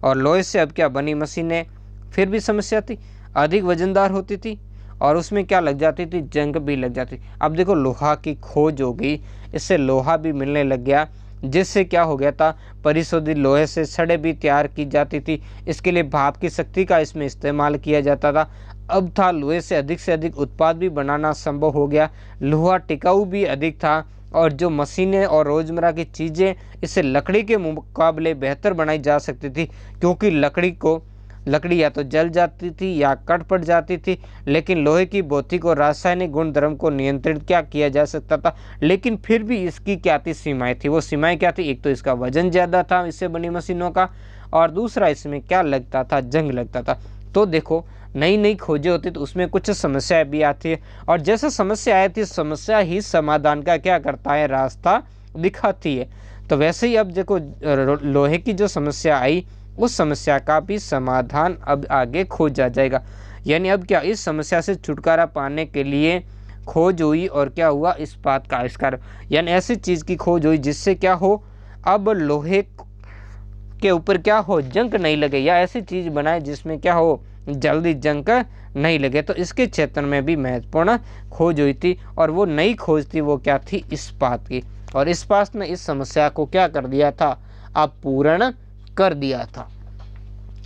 और लोहे से अब क्या बनी मशीनें, फिर भी समस्या थी, अधिक वजनदार होती थी और उसमें क्या लग जाती थी, जंग भी लग जाती। अब देखो लोहा की खोज हो गई, इससे लोहा भी मिलने लग गया, जिससे क्या हो गया था, परिशोधित लोहे से छड़ें भी तैयार की जाती थी। इसके लिए भाप की शक्ति का इसमें इस्तेमाल किया जाता था। अब था लोहे से अधिक उत्पाद भी बनाना संभव हो गया, लोहा टिकाऊ भी अधिक था, और जो मशीनें और रोजमर्रा की चीज़ें इससे लकड़ी के मुकाबले बेहतर बनाई जा सकती थी, क्योंकि लकड़ी या तो जल जाती थी या कट पड़ जाती थी, लेकिन लोहे की भौतिक और रासायनिक गुणधर्म को नियंत्रित क्या किया जा सकता था। लेकिन फिर भी इसकी क्या थी, सीमाएं थी। वो सीमाएं क्या थी, एक तो इसका वजन ज़्यादा था इससे बनी मशीनों का, और दूसरा इसमें क्या लगता था, जंग लगता था। तो देखो नई नई खोजें होती तो उसमें कुछ समस्याएं भी आती है, और जैसे समस्या आई थी, समस्या ही समाधान का क्या करता है, रास्ता दिखाती है। तो वैसे ही अब देखो लोहे की जो समस्या आई, उस समस्या का भी समाधान अब आगे खोजा जाएगा। यानी अब क्या, इस समस्या से छुटकारा पाने के लिए खोज हुई, और क्या हुआ, इस्पात का आविष्कार। यानी ऐसी चीज़ की खोज हुई जिससे क्या हो, अब लोहे के ऊपर क्या हो, जंग नहीं लगे, या ऐसी चीज़ बनाए जिसमें क्या हो, जल्दी जंग नहीं लगे। तो इसके क्षेत्र में भी महत्वपूर्ण खोज हुई थी, और वो नई खोज थी, वो क्या थी, इस्पात की। और इस्पात ने इस समस्या को क्या कर दिया था, अब पूर्ण कर दिया था।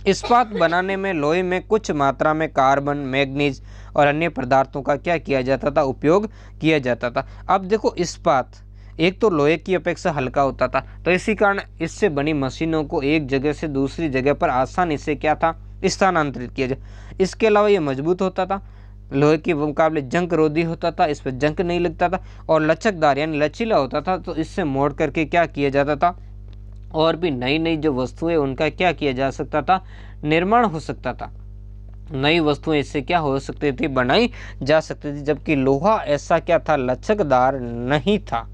इस्पात बनाने में लोहे में कुछ मात्रा में कार्बन, मैग्नीज और अन्य पदार्थों का क्या किया जाता था, उपयोग किया जाता था। अब देखो इस्पात एक तो लोहे की अपेक्षा हल्का होता था, तो इसी कारण इससे बनी मशीनों को एक जगह से दूसरी जगह पर आसानी से क्या था, स्थानांतरित किया जाए। इसके अलावा ये मजबूत होता था, लोहे के मुकाबले जंग रोधी होता था, इस पर जंग नहीं लगता था, और लचकदार यानी लचीला होता था। तो इससे मोड़ करके क्या किया जाता था, और भी नई नई जो वस्तुएं उनका क्या किया जा सकता था, निर्माण हो सकता था। नई वस्तुएं इससे क्या हो सकती थी, बनाई जा सकती थी, जबकि लोहा ऐसा क्या था, लचकदार नहीं था।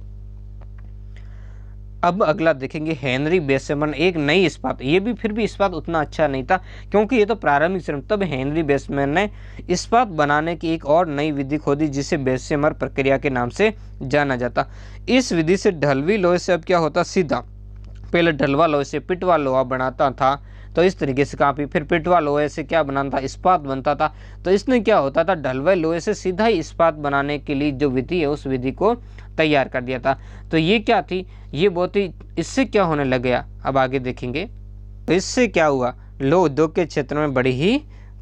अब अगला देखेंगे हेनरी बेसमैन, एक नई इस्पात। ये भी फिर भी इस्पात उतना अच्छा नहीं था, क्योंकि ये तो प्रारंभिक चरण। तब हेनरी बेसमैन ने इस्पात बनाने की एक और नई विधि खोदी, जिसे बेसमैन प्रक्रिया के नाम से जाना जाता। इस विधि से ढलवी लोहे से अब क्या होता, सीधा पहले ढलवा लोहे से पिटवा लोहा बनाता था, तो इस तरीके से काफ़ी, फिर पिटवा लोहे से क्या बनाता था, इस्पात बनता था। तो इसने क्या होता था, ढलवे लोहे से सीधा ही इस्पात बनाने के लिए जो विधि है, उस विधि को तैयार कर दिया था। तो ये क्या थी, ये बहुत ही, इससे क्या होने लग गया, अब आगे देखेंगे। तो इससे क्या हुआ, लोह उद्योग के क्षेत्र में बड़ी ही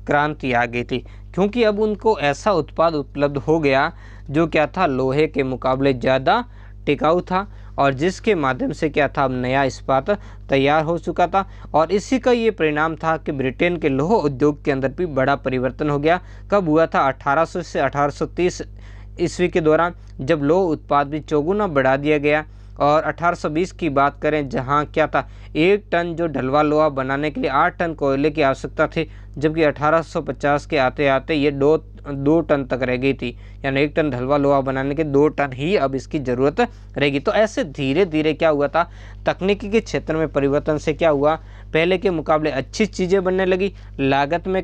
क्रांति आ गई थी, क्योंकि अब उनको ऐसा उत्पाद उपलब्ध हो गया जो क्या था, लोहे के मुकाबले ज़्यादा टिकाऊ था, और जिसके माध्यम से क्या था, अब नया इस्पात तैयार हो चुका था। और इसी का ये परिणाम था कि ब्रिटेन के लोह उद्योग के अंदर भी बड़ा परिवर्तन हो गया। कब हुआ था, 1800 से 1830 ईस्वी के दौरान, जब लोह उत्पाद भी चौगुना बढ़ा दिया गया। और 1820 की बात करें, जहाँ क्या था, 1 टन जो ढलवा लोहा बनाने के लिए 8 टन कोयले की आवश्यकता थी, जबकि 1850 के आते आते ये 2 टन तक रह गई थी। यानी 1 टन ढलवा लोहा बनाने के 2 टन ही अब इसकी ज़रूरत रहेगी। तो ऐसे धीरे धीरे क्या हुआ था, तकनीकी के क्षेत्र में परिवर्तन से क्या हुआ, पहले के मुकाबले अच्छी चीज़ें बनने लगी, लागत में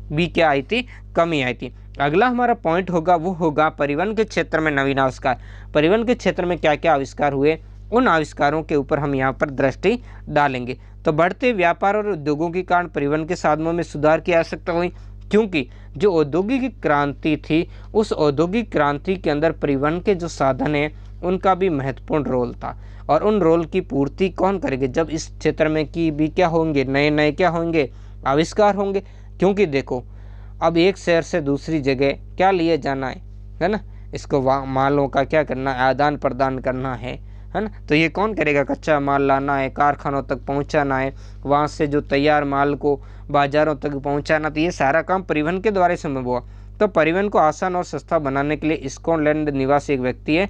भी क्या आई थी, कमी आई थी। अगला हमारा पॉइंट होगा, वो होगा परिवहन के क्षेत्र में नवीन आविष्कार। परिवहन के क्षेत्र में क्या क्या आविष्कार हुए, उन आविष्कारों के ऊपर हम यहाँ पर दृष्टि डालेंगे। तो बढ़ते व्यापार और उद्योगों के कारण परिवहन के साधनों में सुधार की आवश्यकता हुई, क्योंकि जो औद्योगिक क्रांति थी, उस औद्योगिक क्रांति के अंदर परिवहन के जो साधन हैं उनका भी महत्वपूर्ण रोल था। और उन रोल की पूर्ति कौन करेंगे, जब इस क्षेत्र में की भी क्या होंगे, नए नए क्या होंगे, आविष्कार होंगे। क्योंकि देखो अब एक शहर से दूसरी जगह क्या लिए जाना है ना, इसको मालों का क्या करना है, आदान प्रदान करना है ना। तो ये कौन करेगा, कच्चा माल लाना है, कारखानों तक पहुंचाना है, वहाँ से जो तैयार माल को बाज़ारों तक पहुंचाना, तो ये सारा काम परिवहन के द्वारा संभव हुआ। तो परिवहन को आसान और सस्ता बनाने के लिए स्कॉटलैंड निवासी एक व्यक्ति है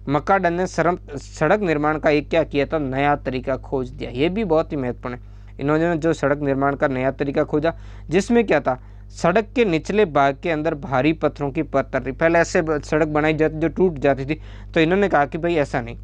मकाडम ने सड़क निर्माण का एक क्या किया था, नया तरीका खोज दिया। ये भी बहुत ही महत्वपूर्ण है। इन्होंने जो सड़क निर्माण का नया तरीका खोजा, जिसमें क्या था, सड़क के निचले भाग के अंदर भारी पत्थरों की परत थी। पहले ऐसे सड़क बनाई जाती जो टूट जाती थी, तो इन्होंने कहा कि भाई ऐसा नहीं,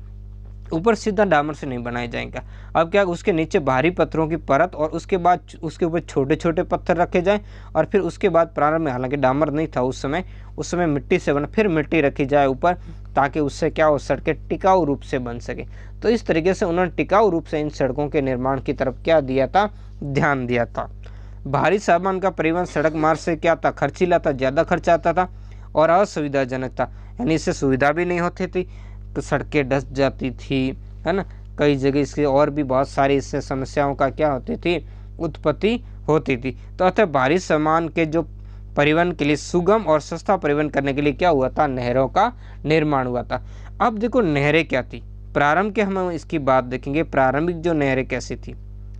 ऊपर सीधा डामर से नहीं बनाया जाएगा। अब क्या, उसके नीचे भारी पत्थरों की परत और उसके बाद उसके ऊपर छोटे छोटे पत्थर रखे जाएं और फिर उसके बाद प्रारंभ में, हालांकि डामर नहीं था उस समय मिट्टी से बना, फिर मिट्टी रखी जाए ऊपर, ताकि उससे क्या हो, सड़कें टिकाऊ रूप से बन सके। तो इस तरीके से उन्होंने टिकाऊ रूप से इन सड़कों के निर्माण की तरफ क्या दिया था, ध्यान दिया था। भारी सामान का परिवहन सड़क मार्ग से क्या था, खर्चीला था, ज़्यादा खर्च आता था और असुविधाजनक था, यानी इससे सुविधा भी नहीं होती थी, तो सड़कें धंस जाती थी, है ना। कई जगह इसके और भी बहुत सारी इससे समस्याओं का क्या होती थी, उत्पत्ति होती थी। तो अतः भारी सामान के जो परिवहन के लिए सुगम और सस्ता परिवहन करने के लिए क्या हुआ था, नहरों का निर्माण हुआ था। अब देखो नहरें क्या थी, प्रारंभ के हम इसकी बात देखेंगे, प्रारंभिक जो नहरें कैसी थी,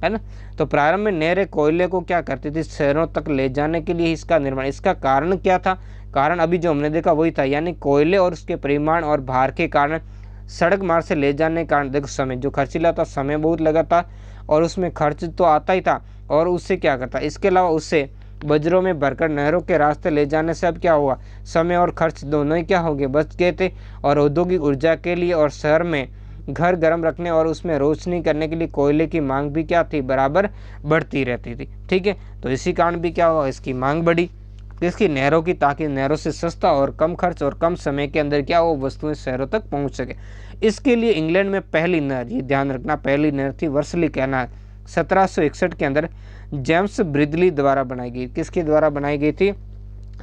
है ना। तो प्रारंभ में नहरें कोयले को क्या करती थी, शहरों तक ले जाने के लिए इसका निर्माण। इसका कारण क्या था, कारण अभी जो हमने देखा वही था, यानी कोयले और उसके परिमाण और भार के कारण सड़क मार्ग से ले जाने के कारण देखो समय जो खर्चीला था, समय बहुत लगा था और उसमें खर्च तो आता ही था, और उससे क्या करता, इसके अलावा उससे बजरों में भरकर नहरों के रास्ते ले जाने से अब क्या हुआ, समय और खर्च दोनों ही क्या हो गए, बच गए थे। और औद्योगिक ऊर्जा के लिए और शहर में घर गर्म रखने और उसमें रोशनी करने के लिए कोयले की मांग भी क्या थी, बराबर बढ़ती रहती थी। ठीक है, तो इसी कारण भी क्या हुआ, इसकी मांग बढ़ी इसकी नहरों की, ताकि नहरों से सस्ता और कम खर्च और कम समय के अंदर क्या हो, वस्तुएं शहरों तक पहुंच सके। इसके लिए इंग्लैंड में पहली नहर, ये ध्यान रखना, पहली नहर थी वर्सली कैनाल, 1761 के अंदर जेम्स ब्रिदली द्वारा बनाई गई। किसके द्वारा बनाई गई थी,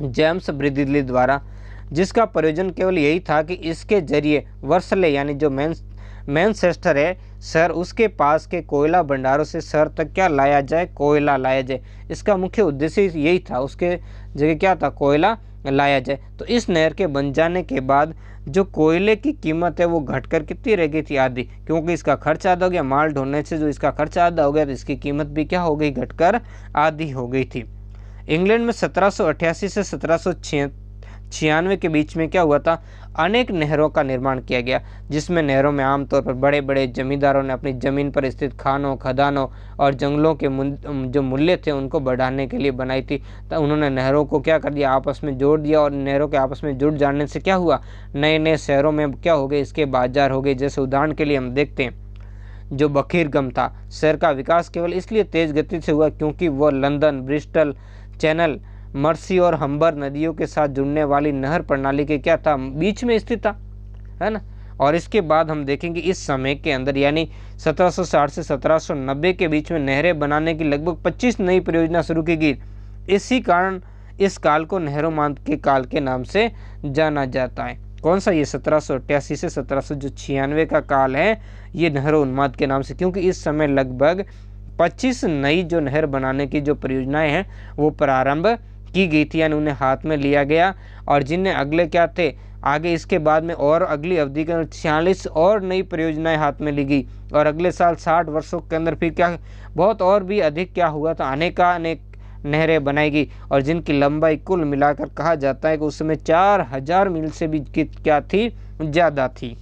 जेम्स ब्रिदली द्वारा, जिसका प्रयोजन केवल यही था कि इसके जरिए वर्सले यानी जो मैनचेस्टर है शहर, उसके पास के कोयला भंडारों से शहर तक क्या लाया जाए, कोयला लाया जाए। इसका मुख्य उद्देश्य यही था, उसके जगह क्या था, कोयला लाया जाए। तो इस नहर के बन जाने के बाद जो कोयले की कीमत है वो घटकर कितनी रह गई थी, आधी, क्योंकि इसका खर्च आधा हो गया, माल ढोने से जो इसका खर्च आधा हो गया, तो इसकी कीमत भी क्या हो गई, घटकर आधी हो गई थी। इंग्लैंड में 1788 से 1796 के बीच में क्या हुआ था, अनेक नहरों का निर्माण किया गया, जिसमें नहरों में आमतौर पर बड़े बड़े जमींदारों ने अपनी ज़मीन पर स्थित खानों, खदानों और जंगलों के जो मूल्य थे उनको बढ़ाने के लिए बनाई थी। तो उन्होंने नहरों को क्या कर दिया, आपस में जोड़ दिया, और नहरों के आपस में जुड़ जाने से क्या हुआ, नए नए शहरों में क्या हो गए, इसके बाजार हो गए। जैसे उदाहरण के लिए हम देखते हैं, जो बखीरगम था, शहर का विकास केवल इसलिए तेज गति से हुआ क्योंकि वह लंदन, ब्रिस्टल, चैनल, मर्सी और हम्बर नदियों के साथ जुड़ने वाली नहर प्रणाली के क्या था, बीच में स्थित था, है ना। और इसके बाद हम देखेंगे इस समय के अंदर, यानी 1760 से 1790 के बीच में नहरें बनाने की लगभग 25 नई परियोजना शुरू की गई। इसी कारण इस काल को नेहरू के काल के नाम से जाना जाता है। कौन सा, ये 1788 से 1796 का काल है, ये नेहरू उन्माद के नाम से, क्योंकि इस समय लगभग 25 नई जो नहर बनाने की जो परियोजनाएं हैं वो प्रारंभ की गई थी, यानी उन्हें हाथ में लिया गया। और जिनने अगले क्या थे, आगे इसके बाद में और अगली अवधि के अंदर 46 और नई परियोजनाएं हाथ में ली गई, और अगले साल 60 वर्षों के अंदर फिर क्या बहुत और भी अधिक क्या हुआ था, अनेक नहरें बनाई गई, और जिनकी लंबाई कुल मिलाकर कहा जाता है कि उस समय 4000 मील से भी क्या थी, ज़्यादा थी।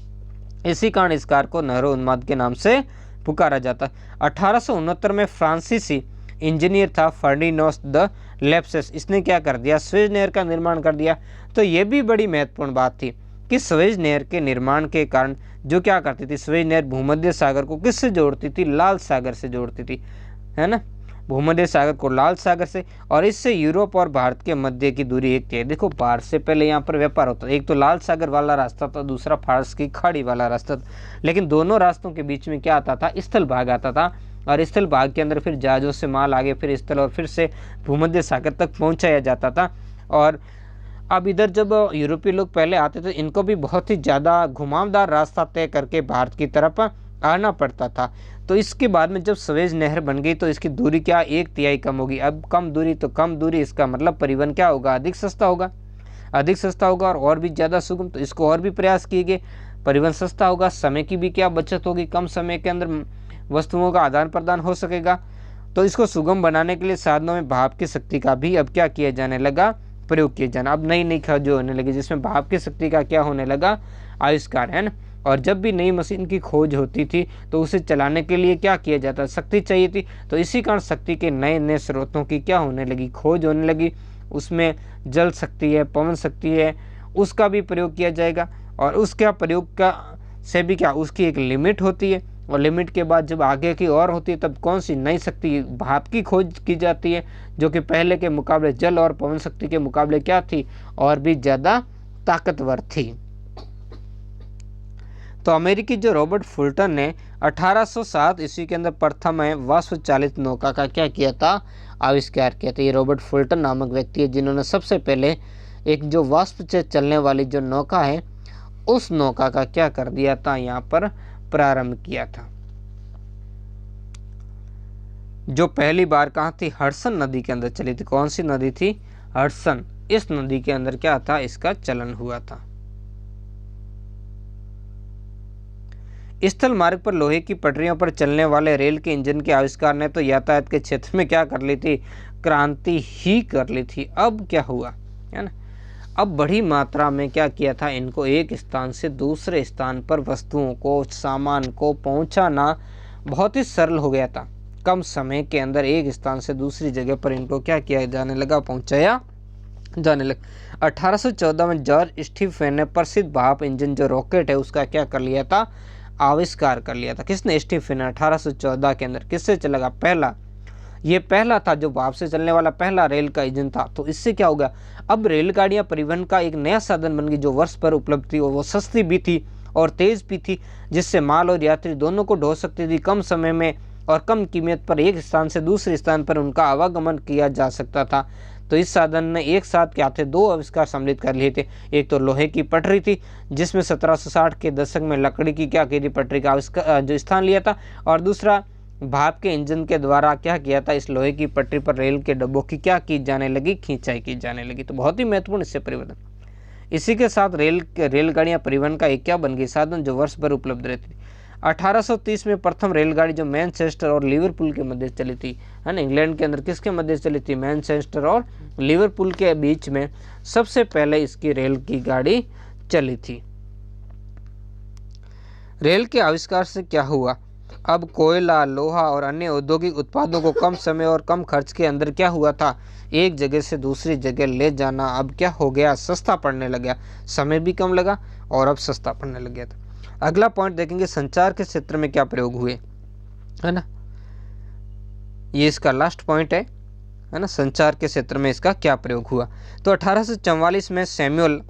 इसी कारण इस कार को नेहरू उन्माद के नाम से पुकारा जाता है। 1869 में फ्रांसीसी इंजीनियर था फर्डिनांड द लेप्सेस, इसने क्या कर दिया, स्वेज नहर का निर्माण कर दिया। तो ये भी बड़ी महत्वपूर्ण बात थी कि स्वेज नहर के निर्माण के कारण जो क्या करती थी, स्वेज नहर भूमध्य सागर को किससे जोड़ती थी, लाल सागर से जोड़ती थी, है ना, भूमध्य सागर को लाल सागर से। और इससे यूरोप और भारत के मध्य की दूरी एक थी। देखो भारत से पहले यहाँ पर व्यापार होता था, एक तो लाल सागर वाला रास्ता था, दूसरा फारस की खाड़ी वाला रास्ता था, लेकिन दोनों रास्तों के बीच में क्या आता था, स्थल भाग आता था, और स्थल भाग के अंदर फिर जहाज़ों से माल आगे फिर स्थल और फिर से भूमध्य सागर तक पहुँचाया जाता था। और अब इधर जब यूरोपीय लोग पहले आते थे, इनको भी बहुत ही ज़्यादा घुमावदार रास्ता तय करके भारत की तरफ आना पड़ता था। तो इसके बाद में जब स्वेज नहर बन गई तो इसकी दूरी क्या 1/3 कम होगी। अब कम दूरी तो कम दूरी, इसका मतलब परिवहन क्या होगा, अधिक सस्ता होगा, अधिक सस्ता होगा और भी ज़्यादा सुगम। तो इसको और भी प्रयास किए गए, परिवहन सस्ता होगा, समय की भी क्या बचत होगी, कम समय के अंदर वस्तुओं का आदान प्रदान हो सकेगा। तो इसको सुगम बनाने के लिए साधनों में भाप की शक्ति का भी अब क्या किया जाने लगा, प्रयोग किए जाना। अब नई नई खोज होने लगी जिसमें भाप की शक्ति का क्या होने लगा, आविष्कार, है ना। और जब भी नई मशीन की खोज होती थी तो उसे चलाने के लिए क्या किया जाता, शक्ति चाहिए थी। तो इसी कारण शक्ति के नए नए स्रोतों की क्या होने लगी, खोज होने लगी। उसमें जल शक्ति है, पवन शक्ति है, उसका भी प्रयोग किया जाएगा। और उसका प्रयोग का से भी क्या, उसकी एक लिमिट होती है। और लिमिट के बाद जब आगे की और होती है तब कौन सी नई शक्ति, भाप की खोज की जाती है, जो कि पहले के मुकाबले जल और पवन शक्ति के मुकाबले क्या थी, और भी ज़्यादा ताकतवर थी। तो अमेरिकी जो रॉबर्ट फुल्टन ने 1807 ईस्वी के अंदर प्रथम वाष्प चालित नौका का क्या किया था, आविष्कार किया था। ये रॉबर्ट फुल्टन नामक व्यक्ति है जिन्होंने सबसे पहले एक जो वाष्प से चलने वाली जो नौका है उस नौका का क्या कर दिया था, यहाँ पर प्रारंभ किया था। जो पहली बार कहाँ थी, हडसन नदी के अंदर चली थी। कौन सी नदी थी, हडसन। इस नदी के अंदर क्या था, इसका चलन हुआ था। स्थल मार्ग पर लोहे की पटरियों पर चलने वाले रेल के इंजन के आविष्कार ने तो यातायात के क्षेत्र में क्या कर ली थी, क्रांति ही कर ली थी। अब क्या हुआ, है ना, अब बड़ी मात्रा में क्या किया था, इनको एक स्थान से दूसरे स्थान पर वस्तुओं को, सामान को पहुंचाना बहुत ही सरल हो गया था। कम समय के अंदर एक स्थान से दूसरी जगह पर इनको क्या किया जाने लगा, पहुंचाया जाने लगा। 1814 में जॉर्ज स्टीफन ने प्रसिद्ध भाप इंजन जो रॉकेट है उसका क्या कर लिया था, आविष्कार कर लिया था। किसने, स्टीफन ने 1814 के अंदर। किससे चलेगा, पहला, ये पहला था जो भाप से चलने वाला पहला रेल का इंजन था। तो इससे क्या होगा, अब रेलगाड़ियां परिवहन का एक नया साधन बन गई जो वर्ष पर उपलब्ध थी, और वो सस्ती भी थी और तेज भी थी, जिससे माल और यात्री दोनों को ढो सकती थी। कम समय में और कम कीमत पर एक स्थान से दूसरे स्थान पर उनका आवागमन किया जा सकता था। तो इस साधन ने एक साथ क्या थे, दो आविष्कार सम्मिलित कर लिए थे। एक तो लोहे की पटरी थी जिसमें 1760 के दशक में लकड़ी की क्या की थी, पटरी का आविष्कार जो स्थान लिया था। और दूसरा भाप के इंजन के द्वारा क्या किया था, इस लोहे की पटरी पर रेल के डब्बों की क्या की जाने लगी, खिंचाई की जाने लगी। तो बहुत ही महत्वपूर्ण इससे परिवर्तन। इसी के साथ रेलगाड़ियां परिवहन का एक क्या बन गई, साधन जो वर्ष भर उपलब्ध रहती थी। 1830 में प्रथम रेलगाड़ी जो मैनचेस्टर और लिवरपूल के मध्य चली थी, है ना, इंग्लैंड के अंदर किसके मध्य चली थी, मैनचेस्टर और लिवरपूल के बीच में सबसे पहले इसकी रेल की गाड़ी चली थी। रेल के आविष्कार से क्या हुआ, अब कोयला, लोहा और अन्य औद्योगिक उत्पादों को कम समय और कम खर्च के अंदर क्या हुआ था, एक जगह से दूसरी जगह ले जाना अब क्या हो गया, सस्ता पड़ने लगा। समय भी कम लगा और अब सस्ता पड़ने लग गया था। अगला पॉइंट देखेंगे, संचार के क्षेत्र में क्या प्रयोग हुए, है ना, ये इसका लास्ट पॉइंट है ना, संचार के क्षेत्र में इसका क्या प्रयोग हुआ। तो 1844 में सैमुअल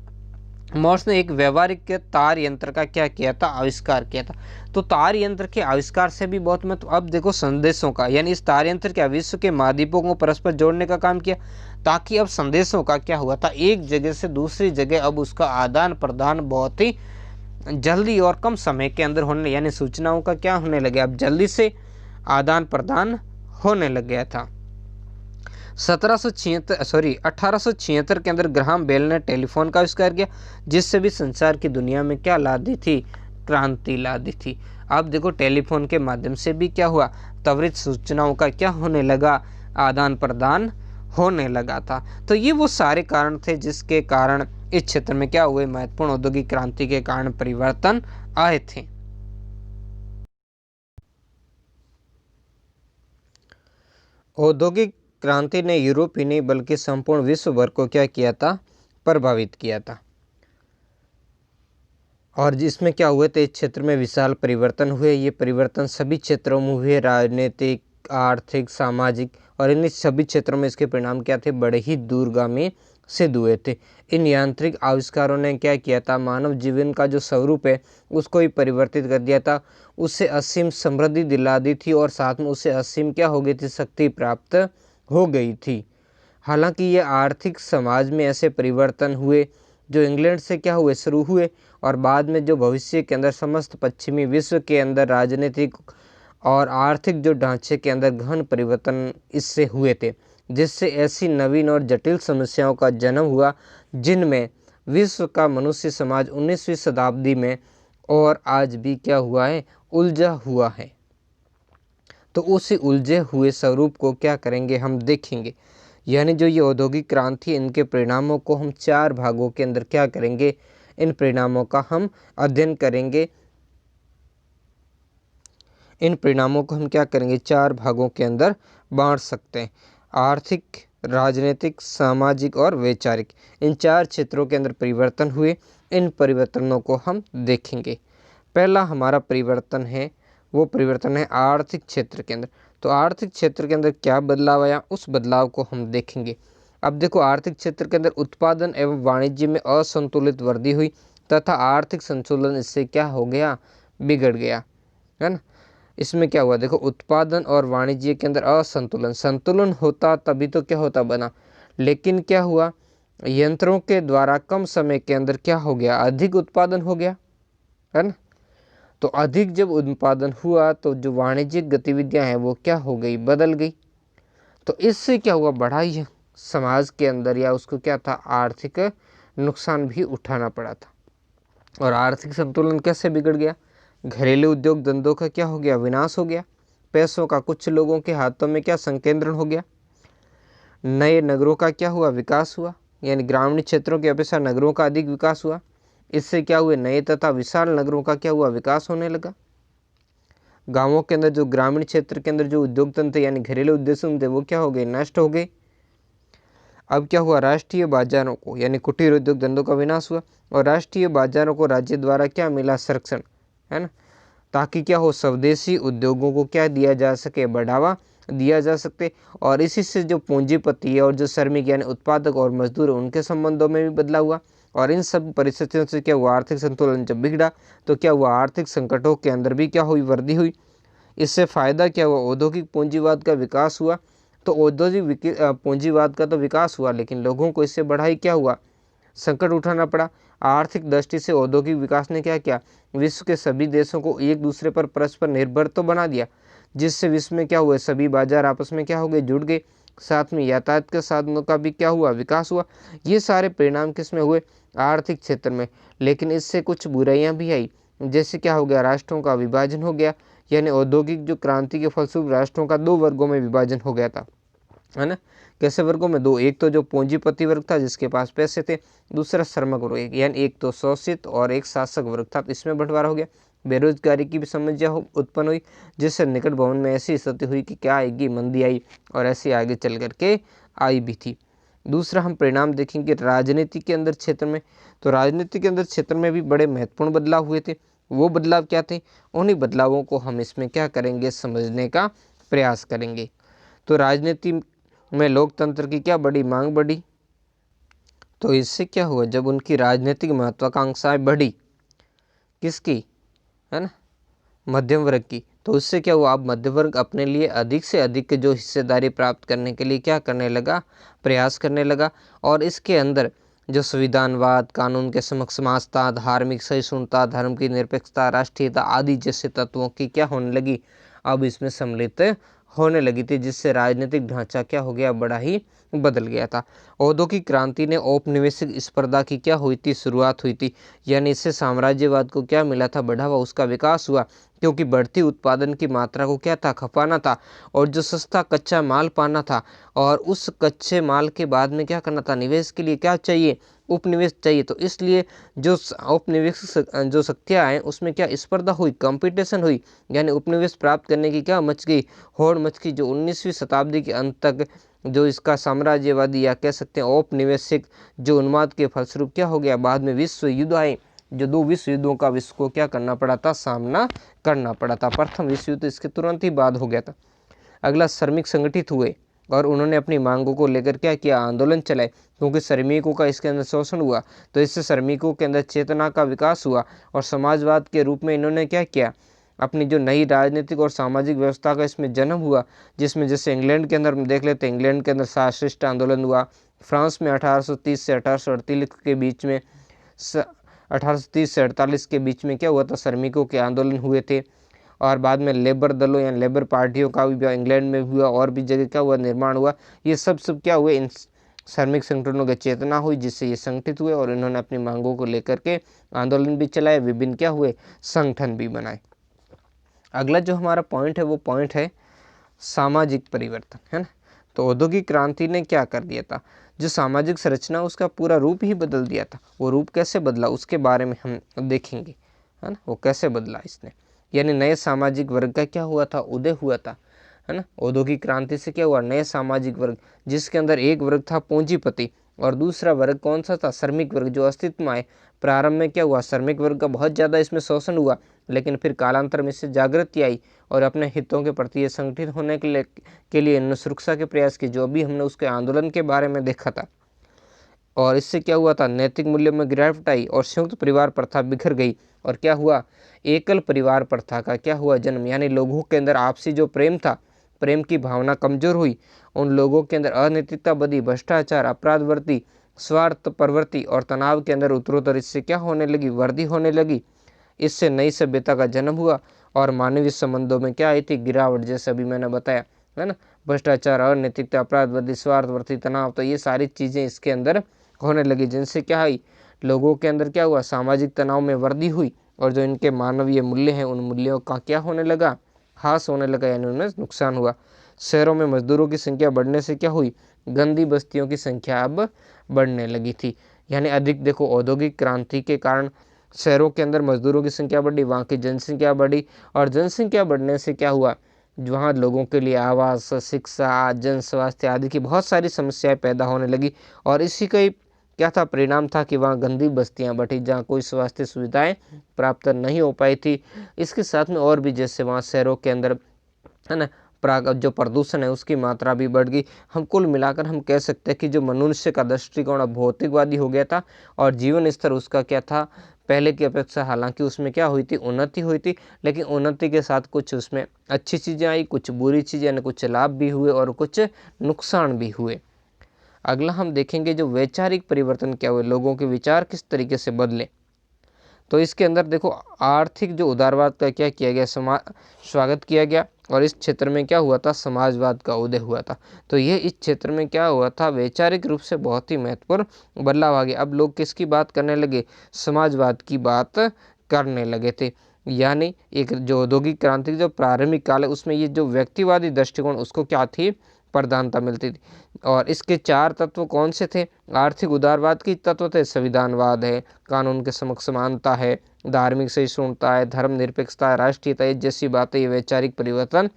मॉर्स ने एक व्यवहारिक तार यंत्र का क्या किया था, आविष्कार किया था। तो तार यंत्र के आविष्कार से भी बहुत महत्व। अब देखो संदेशों का, यानी इस तार यंत्र के विश्व के महाद्वीपों को परस्पर जोड़ने का काम किया, ताकि अब संदेशों का क्या हुआ था, एक जगह से दूसरी जगह अब उसका आदान प्रदान बहुत ही जल्दी और कम समय के अंदर होने, यानी सूचनाओं का क्या होने लगे, अब जल्दी से आदान प्रदान होने लग गया था। 1876 के अंदर ग्राहम बेल ने टेलीफोन का आविष्कार किया, जिससे भी संसार की दुनिया में क्या ला दी थी, क्रांति ला दी थी। अब देखो टेलीफोन के माध्यम से भी क्या हुआ, त्वरित सूचनाओं का क्या होने लगा, आदान प्रदान होने लगा था। तो ये वो सारे कारण थे जिसके कारण इस क्षेत्र में क्या हुए, महत्वपूर्ण औद्योगिक क्रांति के कारण परिवर्तन आए थे। औद्योगिक क्रांति ने यूरोप ही नहीं बल्कि संपूर्ण विश्व भर को क्या किया था, प्रभावित किया था। और जिसमें क्या हुए थे, इस क्षेत्र में विशाल परिवर्तन हुए। ये परिवर्तन सभी क्षेत्रों में हुए, राजनीतिक, आर्थिक, सामाजिक, और इन सभी क्षेत्रों में इसके परिणाम क्या थे, बड़े ही दूरगामी सिद्ध हुए थे। इन यांत्रिक आविष्कारों ने क्या किया था, मानव जीवन का जो स्वरूप है उसको ही परिवर्तित कर दिया था, उससे असीम समृद्धि दिला दी थी, और साथ में उससे असीम क्या हो गई थी, शक्ति प्राप्त हो गई थी। हालांकि ये आर्थिक समाज में ऐसे परिवर्तन हुए जो इंग्लैंड से क्या हुए, शुरू हुए, और बाद में जो भविष्य के अंदर समस्त पश्चिमी विश्व के अंदर राजनीतिक और आर्थिक जो ढांचे के अंदर गहन परिवर्तन इससे हुए थे, जिससे ऐसी नवीन और जटिल समस्याओं का जन्म हुआ जिनमें विश्व का मनुष्य समाज 19वीं शताब्दी में और आज भी क्या हुआ है, उलझा हुआ है। तो उसी उलझे हुए स्वरूप को क्या करेंगे, हम देखेंगे। यानी जो ये औद्योगिक क्रांति है, इनके परिणामों को हम 4 भागों के अंदर क्या करेंगे, इन परिणामों का हम अध्ययन करेंगे। इन परिणामों को हम क्या करेंगे, 4 भागों के अंदर बांट सकते हैं। आर्थिक, राजनीतिक, सामाजिक और वैचारिक, इन 4 क्षेत्रों के अंदर परिवर्तन हुए। इन परिवर्तनों को हम देखेंगे। पहला हमारा परिवर्तन है, वो परिवर्तन है आर्थिक क्षेत्र के अंदर। तो आर्थिक क्षेत्र के अंदर क्या बदलाव आया, उस बदलाव को हम देखेंगे। अब देखो, आर्थिक क्षेत्र के अंदर उत्पादन एवं वाणिज्य में असंतुलित वृद्धि हुई तथा आर्थिक संतुलन इससे क्या हो गया, बिगड़ गया, है ना। इसमें क्या हुआ, देखो, उत्पादन और वाणिज्य के अंदर असंतुलन, संतुलन होता तभी तो क्या होता, बना, लेकिन क्या हुआ, यंत्रों के द्वारा कम समय के अंदर क्या हो गया, अधिक उत्पादन हो गया, है ना। तो अधिक जब उत्पादन हुआ तो जो वाणिज्यिक गतिविधियां हैं वो क्या हो गई, बदल गई। तो इससे क्या हुआ, बढ़ाई समाज के अंदर, या उसको क्या था, आर्थिक नुकसान भी उठाना पड़ा था। और आर्थिक संतुलन कैसे बिगड़ गया, घरेलू उद्योग धंधों का क्या हो गया, विनाश हो गया। पैसों का कुछ लोगों के हाथों में क्या संकेंद्रण हो गया। नए नगरों का क्या हुआ, विकास हुआ, यानी ग्रामीण क्षेत्रों की अपेक्षा नगरों का अधिक विकास हुआ। इससे क्या हुए, नए तथा विशाल नगरों का क्या हुआ, विकास होने लगा। गांवों के अंदर जो ग्रामीण क्षेत्र के अंदर जो उद्योग तंत्र यानी घरेलू उद्योग थे वो क्या हो गए, नष्ट हो गए। अब क्या हुआ, राष्ट्रीय बाजारों को यानी कुटीर उद्योग धंधों का विनाश हुआ। और राष्ट्रीय बाजारों को राज्य द्वारा क्या मिला, संरक्षण, है ना, ताकि क्या हो, स्वदेशी उद्योगों को क्या दिया जा सके, बढ़ावा दिया जा सकते। और इसी से जो पूंजीपति है और जो श्रमिक यानी उत्पादक और मजदूर है, उनके संबंधों में भी बदलाव हुआ। और इन सब परिस्थितियों से क्या हुआ, आर्थिक संतुलन जब बिगड़ा तो क्या हुआ, आर्थिक संकटों के अंदर भी क्या हुई, वृद्धि हुई। इससे फायदा क्या हुआ, औद्योगिक पूंजीवाद का विकास हुआ। तो औद्योगिक पूंजीवाद का तो विकास हुआ, लेकिन लोगों को इससे बढ़ाई क्या हुआ, संकट उठाना पड़ा। आर्थिक दृष्टि से औद्योगिक विकास ने क्या किया, विश्व के सभी देशों को एक दूसरे पर परस्पर निर्भर तो बना दिया, जिससे विश्व में क्या हुए, सभी बाजार आपस में क्या हो गए, जुड़ गए। साथ में यातायात के साधनों का भी क्या हुआ, विकास हुआ। ये सारे परिणाम किस में हुए, आर्थिक क्षेत्र में। लेकिन इससे कुछ बुराइयां भी आई, जैसे क्या हो गया, राष्ट्रों का विभाजन हो गया। यानी औद्योगिक जो क्रांति के फलस्वरूप राष्ट्रों का 2 वर्गों में विभाजन हो गया था, है ना। कैसे वर्गों में, 2, एक तो जो पूंजीपति वर्ग था जिसके पास पैसे थे, दूसरा श्रमिक वर्ग, यानी एक तो शोषित और एक शासक वर्ग था। इसमें बंटवारा हो गया। बेरोजगारी की भी समस्या उत्पन्न हुई, जिससे निकट भवन में ऐसी स्थिति हुई कि क्या आएगी, मंदी आई, और ऐसी आगे चल करके आई भी थी। दूसरा हम परिणाम देखेंगे राजनीति के अंदर क्षेत्र में। तो राजनीति के अंदर क्षेत्र में भी बड़े महत्वपूर्ण बदलाव हुए थे। वो बदलाव क्या थे, उन्हीं बदलावों को हम इसमें क्या करेंगे, समझने का प्रयास करेंगे। तो राजनीति में लोकतंत्र की क्या बड़ी मांग बढ़ी। तो इससे क्या हुआ, जब उनकी राजनीतिक महत्वाकांक्षाएं बढ़ी, किसकी, है ना, मध्यम वर्ग की, तो उससे क्या हुआ, अब मध्य वर्ग अपने लिए अधिक से अधिक जो हिस्सेदारी प्राप्त करने के लिए क्या करने लगा, प्रयास करने लगा। और इसके अंदर जो संविधानवाद, कानून के समक्ष समानता, धार्मिक सहिष्णुता, धर्म की निरपेक्षता, राष्ट्रीयता आदि जैसे तत्वों की क्या होने लगी, अब इसमें सम्मिलित होने लगी थी, जिससे राजनीतिक ढांचा क्या हो गया, बड़ा ही बदल गया था। औद्योगिक क्रांति ने औपनिवेशिक स्पर्धा की क्या हुई थी, शुरुआत हुई थी। यानी इससे साम्राज्यवाद को क्या मिला था, बढ़ावा, उसका विकास हुआ, क्योंकि बढ़ती उत्पादन की मात्रा को क्या था, खपाना था, और जो सस्ता कच्चा माल पाना था, और उस कच्चे माल के बाद में क्या करना था, निवेश के लिए क्या चाहिए, उपनिवेश चाहिए। तो इसलिए जो औपनिवेश जो शक्तियाँ हैं उसमें क्या स्पर्धा हुई, कंपटीशन हुई, यानी उपनिवेश प्राप्त करने की क्या मच गई, होड़ मच गई। जो 19वीं शताब्दी के अंत तक जो इसका साम्राज्यवादी या कह सकते हैं औपनिवेशिक जो उन्माद के फलस्वरूप क्या हो गया, बाद में विश्व युद्ध आए, जो 2 विश्व युद्धों का विश्व को क्या करना पड़ा था, सामना करना पड़ा था। प्रथम विश्व युद्ध इसके तुरंत ही बाद हो गया था। अगला, श्रमिक संगठित हुए और उन्होंने अपनी मांगों को लेकर क्या किया, आंदोलन चलाए, क्योंकि श्रमिकों का इसके अंदर शोषण हुआ। तो इससे श्रमिकों के अंदर चेतना का विकास हुआ, और समाजवाद के रूप में इन्होंने क्या किया, अपनी जो नई राजनीतिक और सामाजिक व्यवस्था का इसमें जन्म हुआ, जिसमें जैसे इंग्लैंड के अंदर देख लेते हैं, इंग्लैंड के अंदर साशिष्ट आंदोलन हुआ। फ्रांस में 1830 से 1838 के बीच में 1830 से 48 के बीच में क्या हुआ था, श्रमिकों के आंदोलन हुए थे। और बाद में लेबर दलों या लेबर पार्टियों का भी इंग्लैंड में हुआ, और भी जगह क्या हुआ, निर्माण हुआ। ये सब क्या हुए, इन श्रमिक संगठनों की चेतना हुई, जिससे ये संगठित हुए और इन्होंने अपनी मांगों को लेकर के आंदोलन भी चलाए, विभिन्न क्या हुए, संगठन भी बनाए। अगला जो हमारा पॉइंट है वो पॉइंट है सामाजिक परिवर्तन, है ना। तो औद्योगिक क्रांति ने क्या कर दिया था, जो सामाजिक संरचना उसका पूरा रूप ही बदल दिया था। वो रूप कैसे बदला उसके बारे में हम देखेंगे, है ना। वो कैसे बदला इसने, यानी नए सामाजिक वर्ग का क्या हुआ था, उदय हुआ था, है ना। औद्योगिक क्रांति से क्या हुआ, नए सामाजिक वर्ग, जिसके अंदर एक वर्ग था पूंजीपति और दूसरा वर्ग कौन सा था, श्रमिक वर्ग, जो अस्तित्व में आए। प्रारंभ में क्या हुआ, श्रमिक वर्ग का बहुत ज़्यादा इसमें शोषण हुआ, लेकिन फिर कालांतर में इससे जागृति आई और अपने हितों के प्रति ये संगठित होने के लिए इन्होंने सुरक्षा के प्रयास किए, जो अभी हमने उसके आंदोलन के बारे में देखा था। और इससे क्या हुआ था, नैतिक मूल्यों में गिरावट आई और संयुक्त परिवार प्रथा बिखर गई। और क्या हुआ, एकल परिवार प्रथा का क्या हुआ जन्म, यानी लोगों के अंदर आपसी जो प्रेम था, प्रेम की भावना कमजोर हुई। उन लोगों के अंदर अनैतिकता बढ़ी, भ्रष्टाचार, अपराधवृत्ति, स्वार्थ प्रवृत्ति और तनाव के अंदर उत्तरोत्तर इससे क्या होने लगी, वृद्धि होने लगी। इससे नई सभ्यता का जन्म हुआ और मानवीय संबंधों में क्या आई थी, गिरावट, जैसे अभी मैंने बताया, है ना। भ्रष्टाचार, अनैतिकता, अपराधवृत्ति, स्वार्थवृत्ति, तनाव, तो ये सारी चीज़ें इसके अंदर होने लगी, जिनसे क्या हुई, लोगों के अंदर क्या हुआ, सामाजिक तनाव में वृद्धि हुई और जो इनके मानवीय मूल्य हैं उन मूल्यों का क्या होने लगा, ह्रास होने लगा, यानी उनमें नुकसान हुआ। शहरों में मजदूरों की संख्या बढ़ने से क्या हुई, गंदी बस्तियों की संख्या अब बढ़ने लगी थी। यानी अधिक देखो, औद्योगिक क्रांति के कारण शहरों के अंदर मजदूरों की संख्या बढ़ी, वहाँ की जनसंख्या बढ़ी और जनसंख्या बढ़ने से क्या हुआ, वहाँ लोगों के लिए आवास, शिक्षा, जन स्वास्थ्य आदि की बहुत सारी समस्याएं पैदा होने लगी। और इसी का ही क्या था, परिणाम था कि वहाँ गंदी बस्तियाँ बढ़ी, जहाँ कोई स्वास्थ्य सुविधाएं प्राप्त नहीं हो पाई थी। इसके साथ में और भी, जैसे वहाँ शहरों के अंदर, है ना, जो प्रदूषण है उसकी मात्रा भी बढ़ गई। हम कुल मिलाकर हम कह सकते हैं कि जो मनुष्य का दृष्टिकोण अब भौतिकवादी हो गया था और जीवन स्तर उसका क्या था, पहले की अपेक्षा हालांकि उसमें क्या हुई थी, उन्नति हुई थी, लेकिन उन्नति के साथ कुछ उसमें अच्छी चीज़ें आई, कुछ बुरी चीज़ें, यानी कुछ लाभ भी हुए और कुछ नुकसान भी हुए। अगला हम देखेंगे जो वैचारिक परिवर्तन क्या हुए, लोगों के विचार किस तरीके से बदले। तो इसके अंदर देखो, आर्थिक जो उदारवाद का क्या किया गया, स्वागत किया गया और इस क्षेत्र में क्या हुआ था, समाजवाद का उदय हुआ था। तो ये इस क्षेत्र में क्या हुआ था, वैचारिक रूप से बहुत ही महत्वपूर्ण बदलाव आ गया। अब लोग किसकी बात करने लगे, समाजवाद की बात करने लगे थे। यानी एक जो औद्योगिक क्रांति जो प्रारंभिक काल है उसमें ये जो व्यक्तिवादी दृष्टिकोण उसको क्या थी, प्रधानता मिलती थी। और इसके चार तत्व कौन से थे, आर्थिक उदारवाद की तत्व थे, संविधानवाद है, कानून के समक्ष समानता है, धार्मिक सहिष्णुता है, धर्मनिरपेक्षता है, राष्ट्रीयता है, जैसी बातें, ये वैचारिक परिवर्तन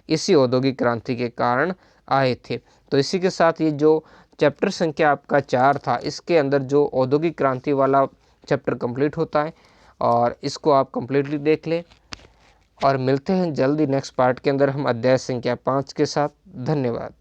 इसी औद्योगिक क्रांति के कारण आए थे। तो इसी के साथ ये जो चैप्टर संख्या आपका 4 था, इसके अंदर जो औद्योगिक क्रांति वाला चैप्टर कंप्लीट होता है और इसको आप कंप्लीटली देख लें। और मिलते हैं जल्दी नेक्स्ट पार्ट के अंदर हम अध्याय संख्या 5 के साथ। धन्यवाद।